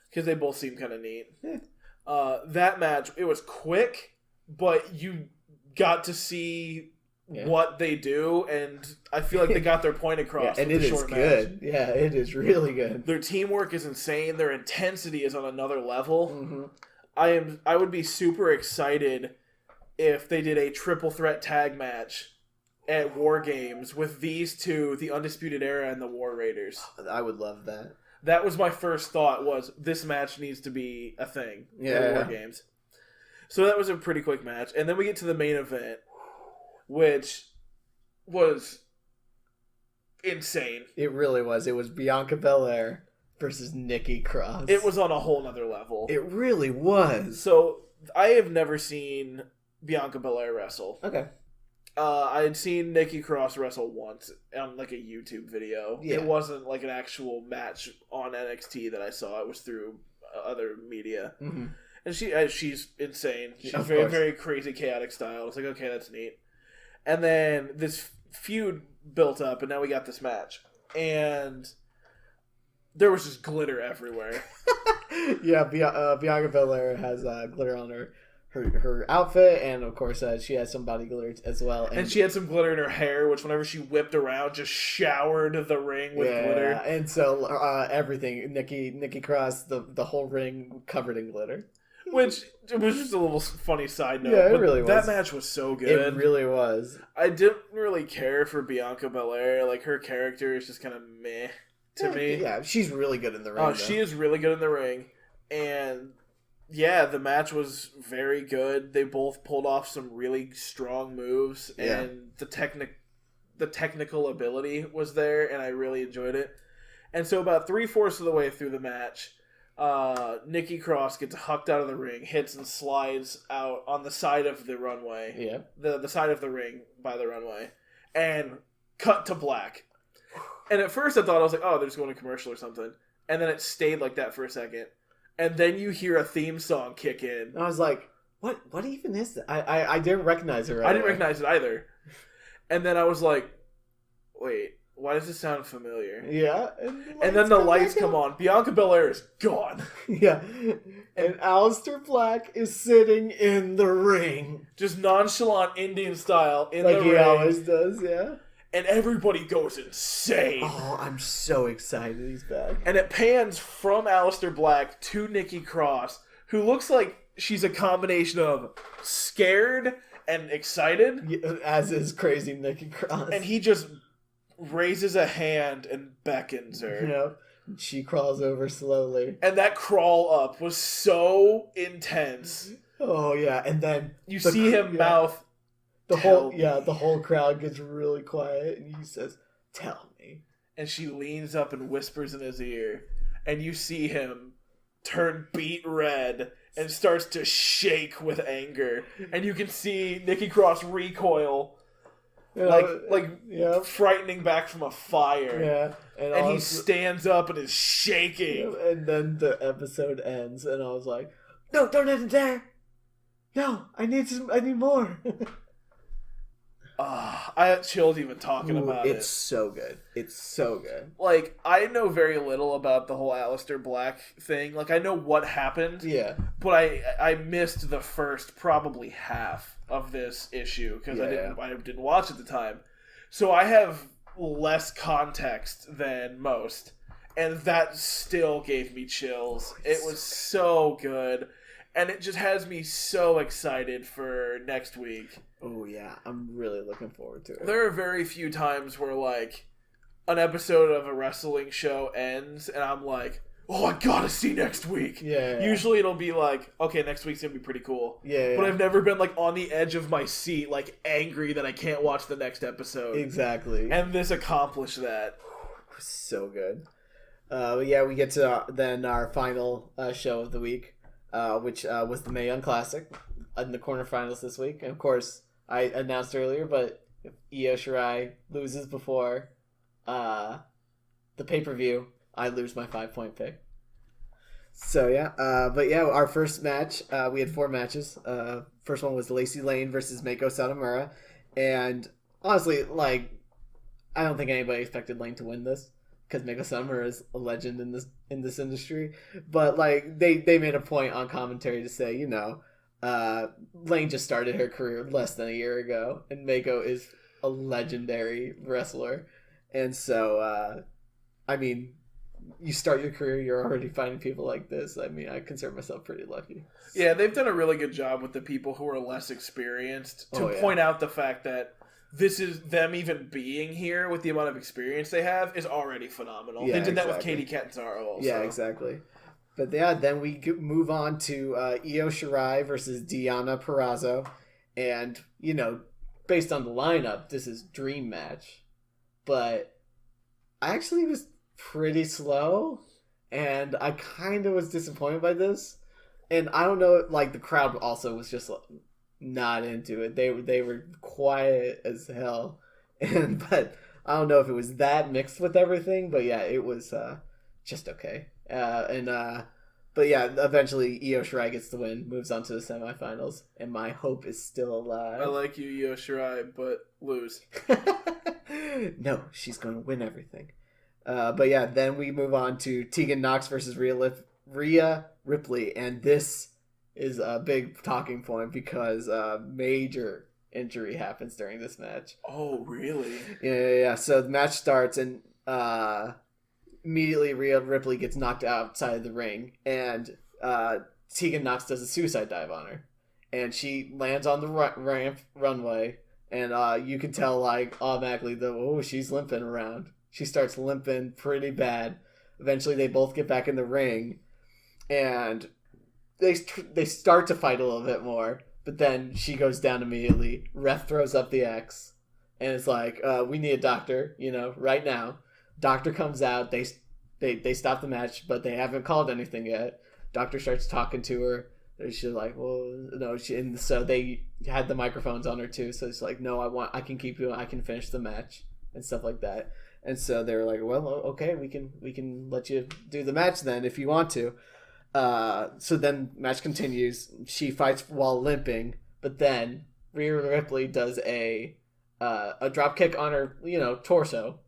Because they both seem kind of neat. Yeah. That match, it was quick, but you got to see what they do, and I feel like they got their point across. And it is good. Match. Yeah, it is really good. Their teamwork is insane. Their intensity is on another level. Mm-hmm. I would be super excited if they did a triple threat tag match at War Games with these two, the Undisputed Era and the War Raiders. I would love that. That was my first thought, was this match needs to be a thing at War Games. So that was a pretty quick match. And then we get to the main event, which was insane. It really was. It was Bianca Belair versus Nikki Cross. It was on a whole nother level. It really was. So I have never seen Bianca Belair wrestle. Okay. I had seen Nikki Cross wrestle once on like a YouTube video. Yeah. It wasn't like an actual match on NXT that I saw. It was through other media. Mm-hmm. And she's insane. She's very crazy, chaotic style. It's like, okay, that's neat. And then this feud built up, and now we got this match. And there was just glitter everywhere. Yeah, Bianca Belair has glitter on her outfit, and of course she has some body glitter as well. And she had some glitter in her hair, which whenever she whipped around, just showered the ring with glitter. And so everything, Nikki Cross, the whole ring covered in glitter. Which was just a little funny side note. Yeah, it really was. That match was so good. It really was. I didn't really care for Bianca Belair. Like, her character is just kind of meh to me. Yeah, she's really good in the ring. She is really good in the ring. And... yeah, the match was very good. They both pulled off some really strong moves, and the technical ability was there, and I really enjoyed it. And so about 3/4 of the way through the match, Nikki Cross gets hucked out of the ring, hits and slides out on the side of the runway. Yeah. The side of the ring by the runway. And cut to black. And at first I thought, I was like, oh, they're just going to commercial or something. And then it stayed like that for a second. And then you hear a theme song kick in. I was like, what even is that? I didn't recognize it right I didn't recognize it either. And then I was like, wait, why does this sound familiar? Yeah. And then the lights come on. Bianca Belair is gone. Yeah. And Aleister Black is sitting in the ring. Just nonchalant Indian style in the ring. Like he always does, yeah. And everybody goes insane. Oh, I'm so excited he's back. And it pans from Aleister Black to Nikki Cross, who looks like she's a combination of scared and excited. As is crazy Nikki Cross. And he just raises a hand and beckons her. Yeah. She crawls over slowly. And that crawl up was so intense. Oh, yeah. And then... you see him mouth... the whole crowd gets really quiet, and he says, "Tell me." And she leans up and whispers in his ear, and you see him turn beet red and starts to shake with anger, and you can see Nikki Cross recoil, frightening back from a fire. Yeah, and he stands up and is shaking. And then the episode ends, and I was like, "No, don't end it there. No, I need more." I had chills even talking about it. It's so good. It's so good. Like, I know very little about the whole Aleister Black thing. Like, I know what happened. Yeah. But I missed the first probably half of this issue because I didn't watch at the time. So I have less context than most. And that still gave me chills. It was so good. And it just has me so excited for next week. Oh, yeah. I'm really looking forward to it. There are very few times where, like, an episode of a wrestling show ends and I'm like, oh, I gotta see next week. Yeah. Usually it'll be like, okay, next week's gonna be pretty cool. Yeah. But I've never been, like, on the edge of my seat, like, angry that I can't watch the next episode. Exactly. And this accomplished that. So good. Yeah, we get to then our final show of the week, which was the Mae Young Classic in the quarterfinals this week. And of course, I announced earlier, but if Io Shirai loses before the pay-per-view, I lose my 5-point pick. So yeah, but yeah, our first match, we had 4 matches. First one was Lacey Lane versus Meiko Satomura, and honestly, like, I don't think anybody expected Lane to win this, because Meiko Satomura is a legend in this industry. But like they made a point on commentary to say, you know, Lane just started her career less than a year ago, and Meiko is a legendary wrestler. And so, I mean, you start your career, you're already finding people like this. I mean, I consider myself pretty lucky. Yeah, they've done a really good job with the people who are less experienced to point out the fact that this is them even being here with the amount of experience they have is already phenomenal. Yeah, they did that with Katie Catanzaro also. Yeah, exactly. But yeah, then we move on to Io Shirai versus Diana Purrazzo. And, you know, based on the lineup, this is dream match. But I actually was pretty slow, and I kind of was disappointed by this. And I don't know, like, the crowd also was just not into it. They were quiet as hell, but I don't know if it was that mixed with everything. But yeah, it was just okay. But yeah, eventually Io Shirai gets the win, moves on to the semifinals, and my hope is still alive. I like you, Io Shirai, but lose. No, she's going to win everything. But yeah, then we move on to Tegan Nox versus Rhea Ripley, and this is a big talking point because a major injury happens during this match. Oh, really? Yeah. So the match starts, and immediately Rhea Ripley gets knocked outside of the ring, and Tegan Nox does a suicide dive on her, and she lands on the runway, and you can tell, like, automatically she's limping around. She starts limping pretty bad. Eventually, they both get back in the ring, and they start to fight a little bit more. But then she goes down immediately. Ref throws up the X, and it's like, we need a doctor, right now. Doctor comes out. They stop the match, but they haven't called anything yet. Doctor starts talking to her. She's like, well, no. And so they had the microphones on her too. So it's like, no, I can keep you. I can finish the match and stuff like that. And so they were like, well, okay, we can let you do the match then if you want to. So then match continues. She fights while limping, but then Rhea Ripley does a drop kick on her, torso,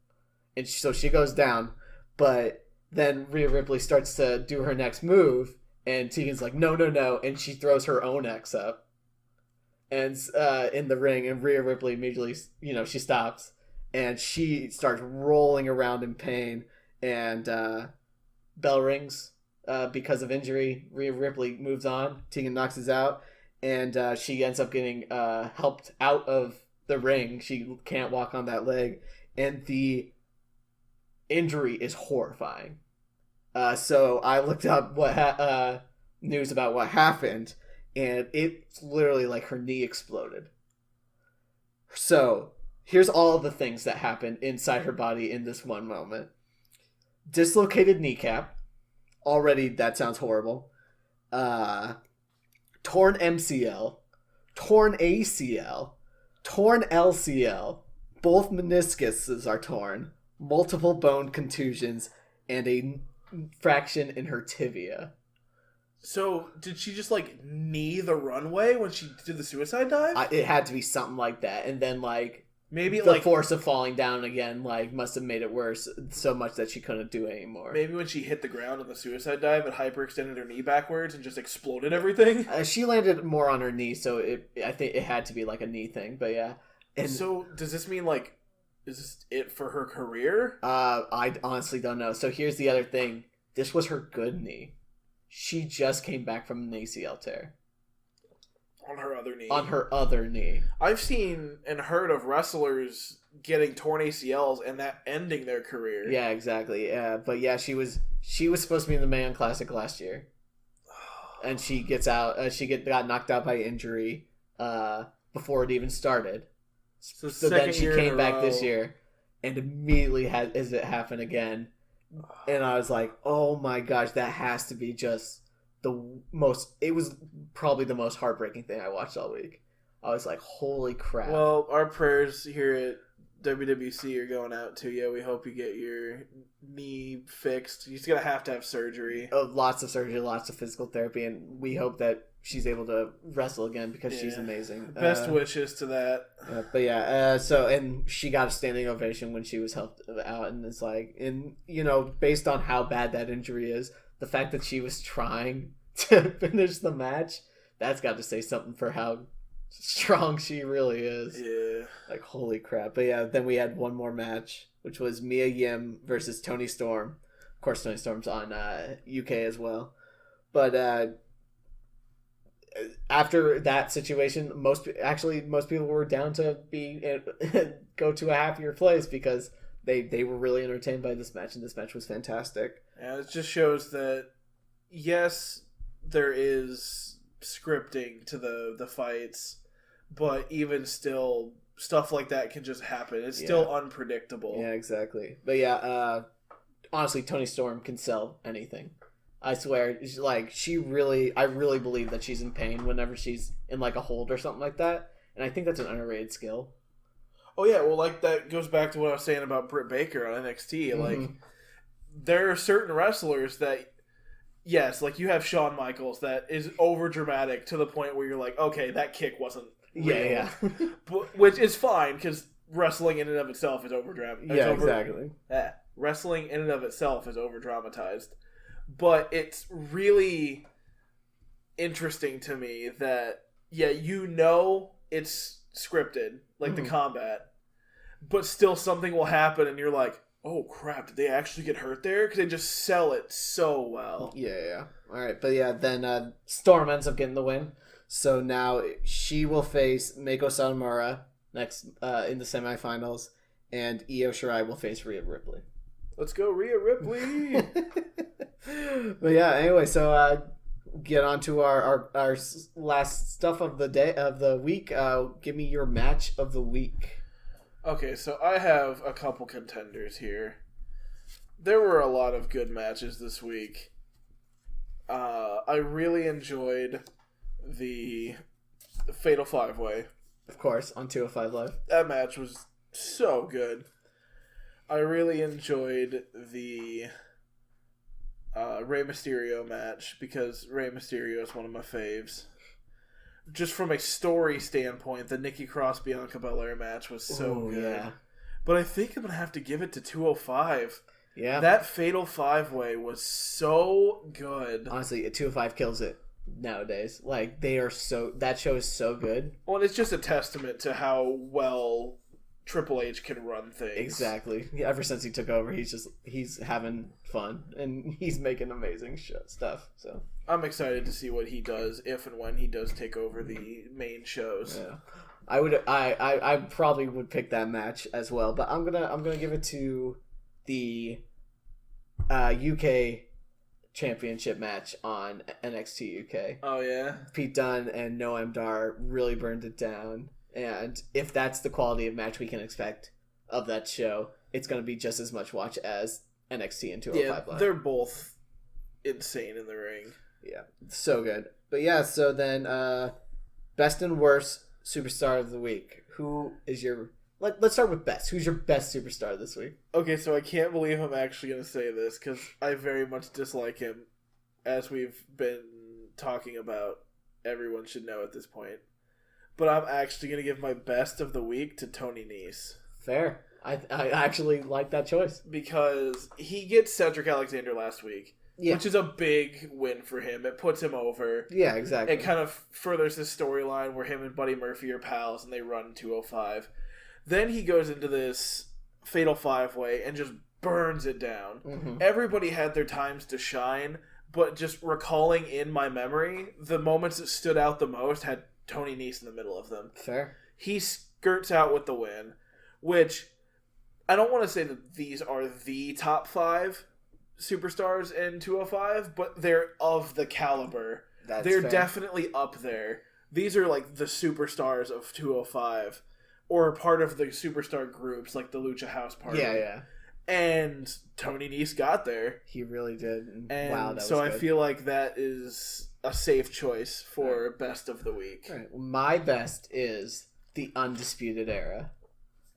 and so she goes down. But then Rhea Ripley starts to do her next move, and Tegan's like, no, and she throws her own X up, and in the ring, and Rhea Ripley immediately, she stops. And she starts rolling around in pain, and bell rings because of injury. Rhea Ripley moves on. Tegan Nox is out, and she ends up getting helped out of the ring. She can't walk on that leg, and the injury is horrifying. So I looked up what news about what happened, and it's literally like her knee exploded. So here's all the things that happened inside her body in this one moment. Dislocated kneecap. Already, that sounds horrible. Torn MCL. Torn ACL. Torn LCL. Both meniscuses are torn. Multiple bone contusions. And a fraction in her tibia. So, did she just, knee the runway when she did the suicide dive? It had to be something like that. And then, Maybe the force of falling down again must have made it worse so much that she couldn't do it anymore. Maybe when she hit the ground on the suicide dive, it hyperextended her knee backwards and just exploded everything. She landed more on her knee, so I think it had to be a knee thing. But yeah. And so does this mean is this it for her career? I honestly don't know. So here's the other thing. This was her good knee. She just came back from an ACL tear. On her other knee. On her other knee. I've seen and heard of wrestlers getting torn ACLs and that ending their career. Yeah, exactly. Yeah, but yeah, she was supposed to be in the Mae Classic last year, and she gets out. She got knocked out by injury before it even started. So then she came back this year, and immediately had it happen again. And I was like, oh my gosh, that has to be just it was probably the most heartbreaking thing I watched all week. I was like, holy crap. Well, our prayers here at WWC are going out to you. We hope you get your knee fixed. You're just going to have surgery. Lots of surgery, lots of physical therapy, and we hope that she's able to wrestle again because she's amazing. Best wishes to that. But yeah, and she got a standing ovation when she was helped out, and it's based on how bad that injury is, the fact that she was trying to finish the match, that's got to say something for how strong she really is. Yeah. Holy crap. But yeah, then we had one more match, which was Mia Yim versus Toni Storm. Of course, Toni Storm's on UK as well. But after that situation, most people were down to go to a happier place because they were really entertained by this match, and this match was fantastic. Yeah, it just shows that, yes, there is scripting to the fights, but even still, stuff like that can just happen. It's still unpredictable. Yeah, exactly. But yeah, honestly, Toni Storm can sell anything. I swear, I really believe that she's in pain whenever she's in a hold or something like that, and I think that's an underrated skill. Oh yeah, well, that goes back to what I was saying about Britt Baker on NXT. Mm-hmm. There are certain wrestlers that, yes, you have Shawn Michaels that is over dramatic to the point where you're like, okay, that kick wasn't real. Yeah. But, which is fine because wrestling in and of itself is over dramatic. Yeah, exactly. Wrestling in and of itself is over dramatized. But it's really interesting to me that, it's scripted, the combat, but still something will happen and you're like, oh crap, did they actually get hurt there? Because they just sell it so well. Yeah. Alright, but yeah, then Storm ends up getting the win. So now she will face Meiko Satomura next in the semifinals, and Io Shirai will face Rhea Ripley. Let's go, Rhea Ripley! But yeah, anyway, so get on to our last stuff of the week. Give me your match of the week. Okay, so I have a couple contenders here. There were a lot of good matches this week. I really enjoyed the Fatal 5-Way. Of course, on 205 Live. That match was so good. I really enjoyed the Rey Mysterio match because Rey Mysterio is one of my faves. Just from a story standpoint, the Nikki Cross Bianca Belair match was so good. Yeah. But I think I'm going to have to give it to 205. Yeah. That Fatal 5-Way was so good. Honestly, 205 kills it nowadays. That show is so good. Well, and it's just a testament to how well Triple H can run things. Exactly. Ever since he took over, he's having fun and he's making amazing stuff. So I'm excited to see what he does if and when he does take over the main shows. Yeah, I probably would pick that match as well, but I'm gonna give it to the UK Championship match on NXT UK. Oh yeah, Pete Dunne and Noam Dar really burned it down. And if that's the quality of match we can expect of that show, it's going to be just as much watch as NXT and 205 Live. They're both insane in the ring. Yeah, so good. But yeah, so then best and worst superstar of the week. Who is your... Let's start with best. Who's your best superstar this week? Okay, so I can't believe I'm actually going to say this because I very much dislike him, as we've been talking about. Everyone should know at this point. but I'm actually going to give my best of the week to Tony Nese. Fair. I actually like that choice. Because he gets Cedric Alexander last week, which is a big win for him. It puts him over. Yeah, exactly. It kind of furthers the storyline where him and Buddy Murphy are pals and they run 205. Then he goes into this Fatal 5-Way and just burns it down. Mm-hmm. Everybody had their times to shine, but just recalling in my memory, the moments that stood out the most had Tony Nese in the middle of them. Fair. He skirts out with the win, which I don't want to say that these are the top 5 superstars in 205, but they're of the caliber. They're definitely up there. These are like the superstars of 205, or part of the superstar groups like the Lucha House Party. Yeah. And Tony Nese got there. He really did. And wow, that so was good. I feel like that is a safe choice for best of the week. All right. Well, my best is the Undisputed Era.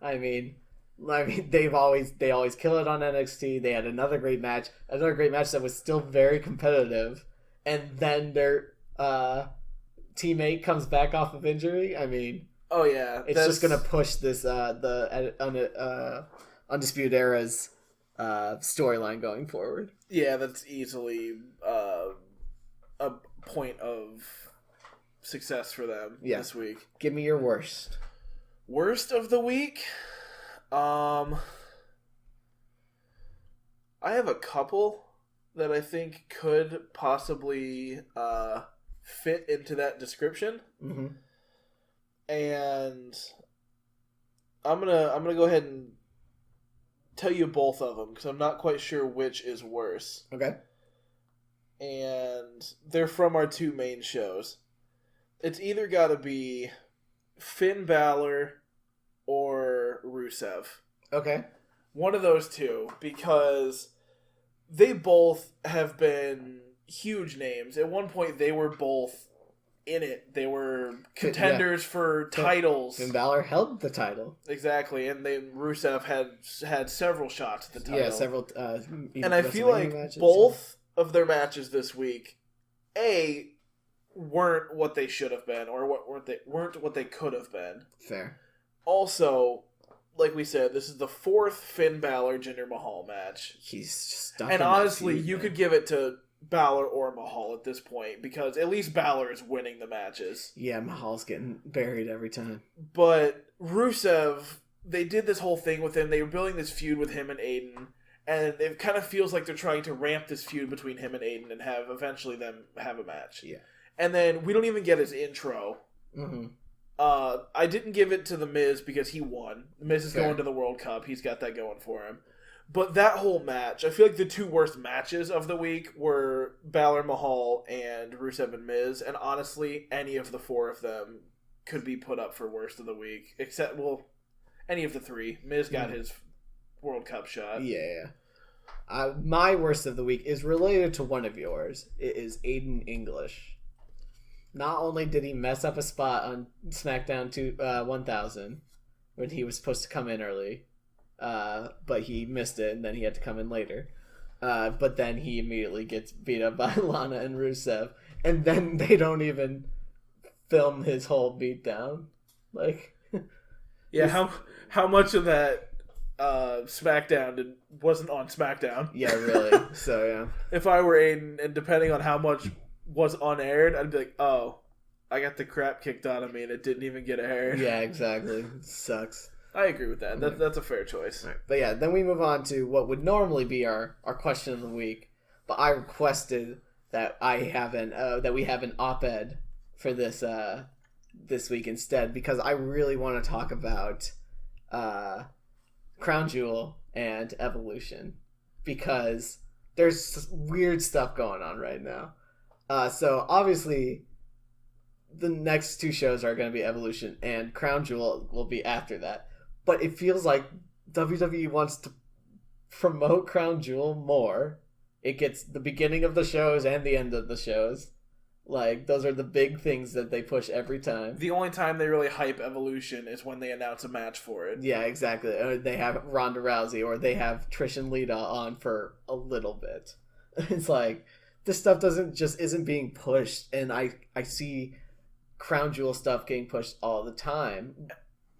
I mean, they always kill it on NXT. They had another great match that was still very competitive, and then their teammate comes back off of injury. I mean, oh yeah, it's just gonna push this the Undisputed Era's storyline going forward. Yeah, that's easily a point of success for them this week. Give me your worst. Worst of the week. I have a couple that I think could possibly fit into that description, and I'm gonna go ahead and tell you both of them because I'm not quite sure which is worse. Okay. And they're from our 2 main shows. It's either got to be Finn Balor or Rusev. Okay. One of those 2, because they both have been huge names. At one point, they were both in it. They were contenders for titles. Finn Balor held the title. Exactly, and then Rusev had several shots at the title. Yeah, several. And I feel like both of their matches this week, weren't what they should have been, or weren't what they could have been. Fair. Also, like we said, this is the 4th Finn Balor Jinder Mahal match. He's stuck. And honestly, you could give it to Balor or Mahal at this point, because at least Balor is winning the matches. Yeah, Mahal's getting buried every time. But Rusev, they did this whole thing with him. They were building this feud with him and Aiden, and it kind of feels like they're trying to ramp this feud between him and Aiden and have eventually them have a match. Yeah. And then we don't even get his intro. Mm-hmm. I didn't give it to The Miz because he won. The Miz is going to the World Cup. He's got that going for him. But that whole match, I feel like the 2 worst matches of the week were Balor Mahal and Rusev and Miz. And honestly, any of the 4 of them could be put up for worst of the week. Except, any of the 3. Miz got his World Cup shot. Yeah. My worst of the week is related to one of yours. It is Aiden English. Not only did he mess up a spot on SmackDown 1000 when he was supposed to come in early, but he missed it and then he had to come in later. But then he immediately gets beat up by Lana and Rusev, and then they don't even film his whole beatdown. Like, yeah, how much of that SmackDown wasn't on SmackDown? Yeah, really. So yeah, if I were Aiden, and depending on how much was unaired, I'd be like, oh, I got the crap kicked out of me and it didn't even get aired. Yeah, exactly. It sucks. I agree with that. That's a fair choice. Right. But yeah, then we move on to what would normally be our question of the week. But I requested that we have an op-ed for this this week instead, because I really want to talk about Crown Jewel and Evolution, because there's weird stuff going on right now. So obviously the next 2 shows are going to be Evolution, and Crown Jewel will be after that. But it feels like WWE wants to promote Crown Jewel more. It gets the beginning of the shows and the end of the shows. Like, those are the big things that they push every time. The only time they really hype Evolution is when they announce a match for it. Yeah, exactly. Or they have Ronda Rousey, or they have Trish and Lita on for a little bit. It's like, this stuff isn't being pushed, and I see Crown Jewel stuff getting pushed all the time.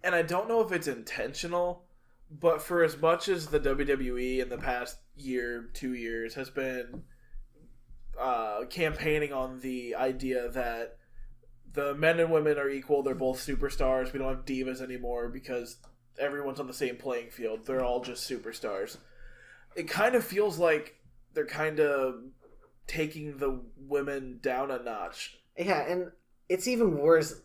And I don't know if it's intentional, but for as much as the WWE in the past year, 2 years has been campaigning on the idea that the men and women are equal, they're both superstars, we don't have divas anymore because everyone's on the same playing field, they're all just superstars. It kind of feels like they're kind of taking the women down a notch. Yeah, and it's even worse.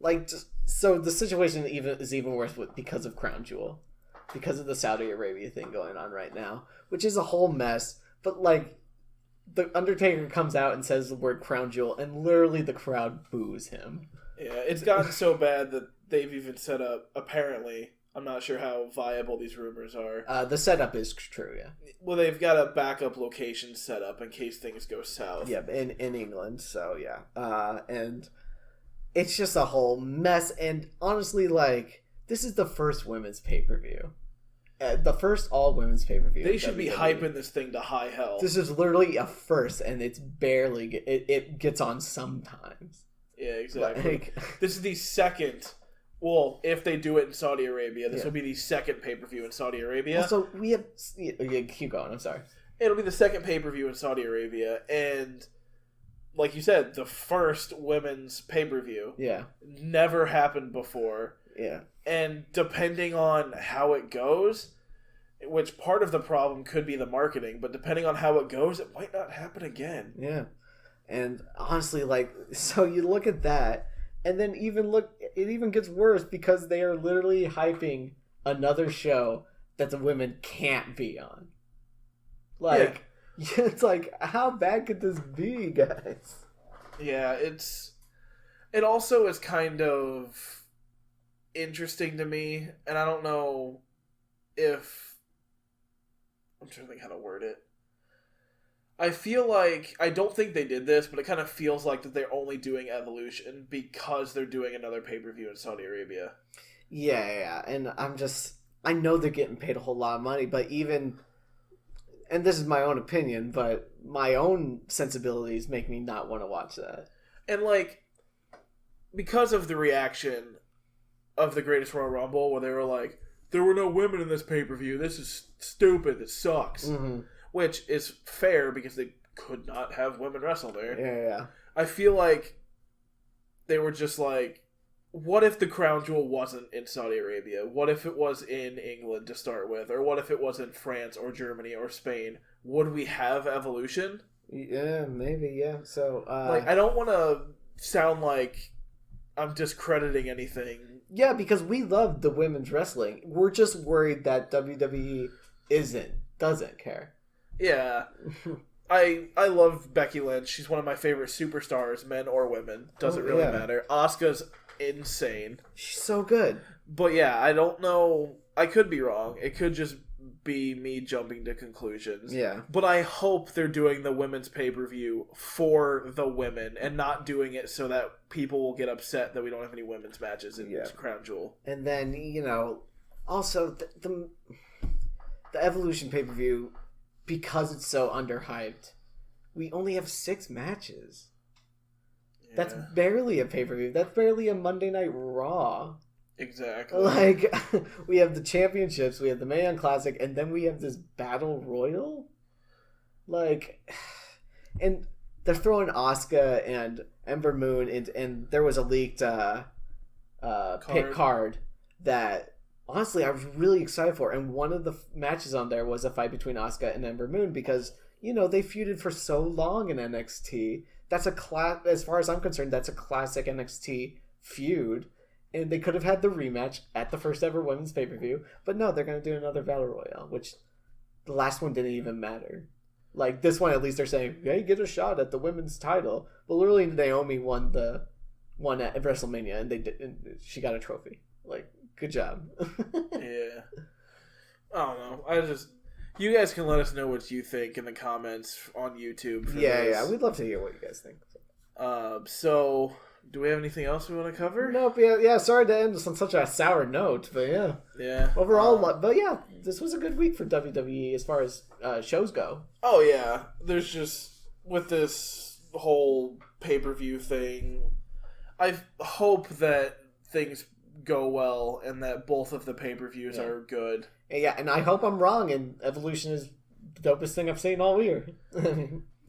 Like, so the situation is even worse because of Crown Jewel, because of the Saudi Arabia thing going on right now, which is a whole mess. But like, the Undertaker comes out and says the word Crown Jewel, and literally the crowd boos him. Yeah, it's gotten so bad that they've even set up, apparently, I'm not sure how viable these rumors are. The setup is true, yeah. Well, they've got a backup location set up in case things go south. Yeah, in England, so yeah. And it's just a whole mess, and honestly, like, this is the first women's pay-per-view. The first all-women's pay-per-view. They should be hyping this thing to high hell. This is literally a first, and it's barely... It gets on sometimes. Yeah, exactly. Like, this is the second... Well, if they do it in Saudi Arabia, this will be the second pay-per-view in Saudi Arabia. Also, we have... Yeah, keep going, I'm sorry. It'll be the second pay-per-view in Saudi Arabia, and... Like you said, the first women's pay-per-view. Yeah. Never happened before. Yeah. And depending on how it goes, which part of the problem could be the marketing, but depending on how it goes, it might not happen again. Yeah. And honestly, like, so you look at that, and then it even gets worse because they are literally hyping another show that the women can't be on. Like, it's like, how bad could this be, guys? Yeah, it also is kind of interesting to me, and I don't know if... I'm trying to think how to word it. I feel like... I don't think they did this, but it kind of feels like that they're only doing Evolution because they're doing another pay-per-view in Saudi Arabia. Yeah, and I know they're getting paid a whole lot of money, but even... And this is my own opinion, but my own sensibilities make me not want to watch that. And, like, because of the reaction of the Greatest Royal Rumble, where they were like, there were no women in this pay-per-view, this is stupid, this sucks. Mm-hmm. Which is fair, because they could not have women wrestle there. Yeah. I feel like they were just like, what if the Crown Jewel wasn't in Saudi Arabia? What if it was in England to start with? Or what if it was in France or Germany or Spain? Would we have Evolution? Yeah, maybe, yeah. So, like, I don't want to sound like I'm discrediting anything. Yeah, because we love the women's wrestling. We're just worried that WWE doesn't care. Yeah. I love Becky Lynch. She's one of my favorite superstars, men or women. Doesn't really matter. Asuka's insane. She's so good. But yeah, I don't know. I could be wrong. It could just be me jumping to conclusions. Yeah. But I hope they're doing the women's pay-per-view for the women and not doing it so that people will get upset that we don't have any women's matches in Crown Jewel. And then, also the Evolution pay-per-view, because it's so underhyped, we only have 6 matches. Yeah. That's barely a pay-per-view. That's barely a Monday Night Raw. Exactly. Like, we have the championships, we have the Mae Young Classic, and then we have this Battle Royal? Like, and they're throwing Asuka and Ember Moon, and there was a leaked pick card that, honestly, I was really excited for. And one of the matches on there was a fight between Asuka and Ember Moon because, they feuded for so long in NXT. That's as far as I'm concerned, that's a classic NXT feud. And they could have had the rematch at the first ever women's pay-per-view. But no, they're going to do another Battle Royale, which the last one didn't even matter. Like, this one, at least they're saying, hey, get a shot at the women's title. But literally, Naomi won at WrestleMania, and she got a trophy. Like, good job. Yeah. I don't know. You guys can let us know what you think in the comments on YouTube. Yeah, we'd love to hear what you guys think. So, do we have anything else we want to cover? Nope. Yeah. Sorry to end on such a sour note, but yeah. Yeah. Overall, but yeah, this was a good week for WWE as far as shows go. Oh yeah, there's just with this whole pay-per-view thing, I hope that things go well and that both of the pay-per-views are good. Yeah, and I hope I'm wrong and Evolution is the dopest thing I've seen all year.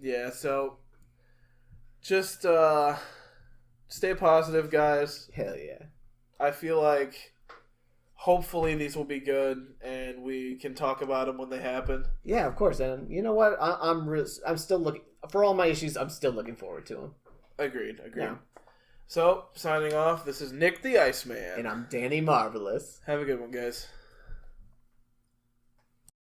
Yeah, so just stay positive, guys. Hell yeah. I feel like hopefully these will be good and we can talk about them when they happen. Yeah, of course. And you know what? I'm still looking for all my issues. I'm still looking forward to them. Agreed. Yeah. So, signing off, this is Nick the Iceman. And I'm Danny Marvelous. Have a good one, guys.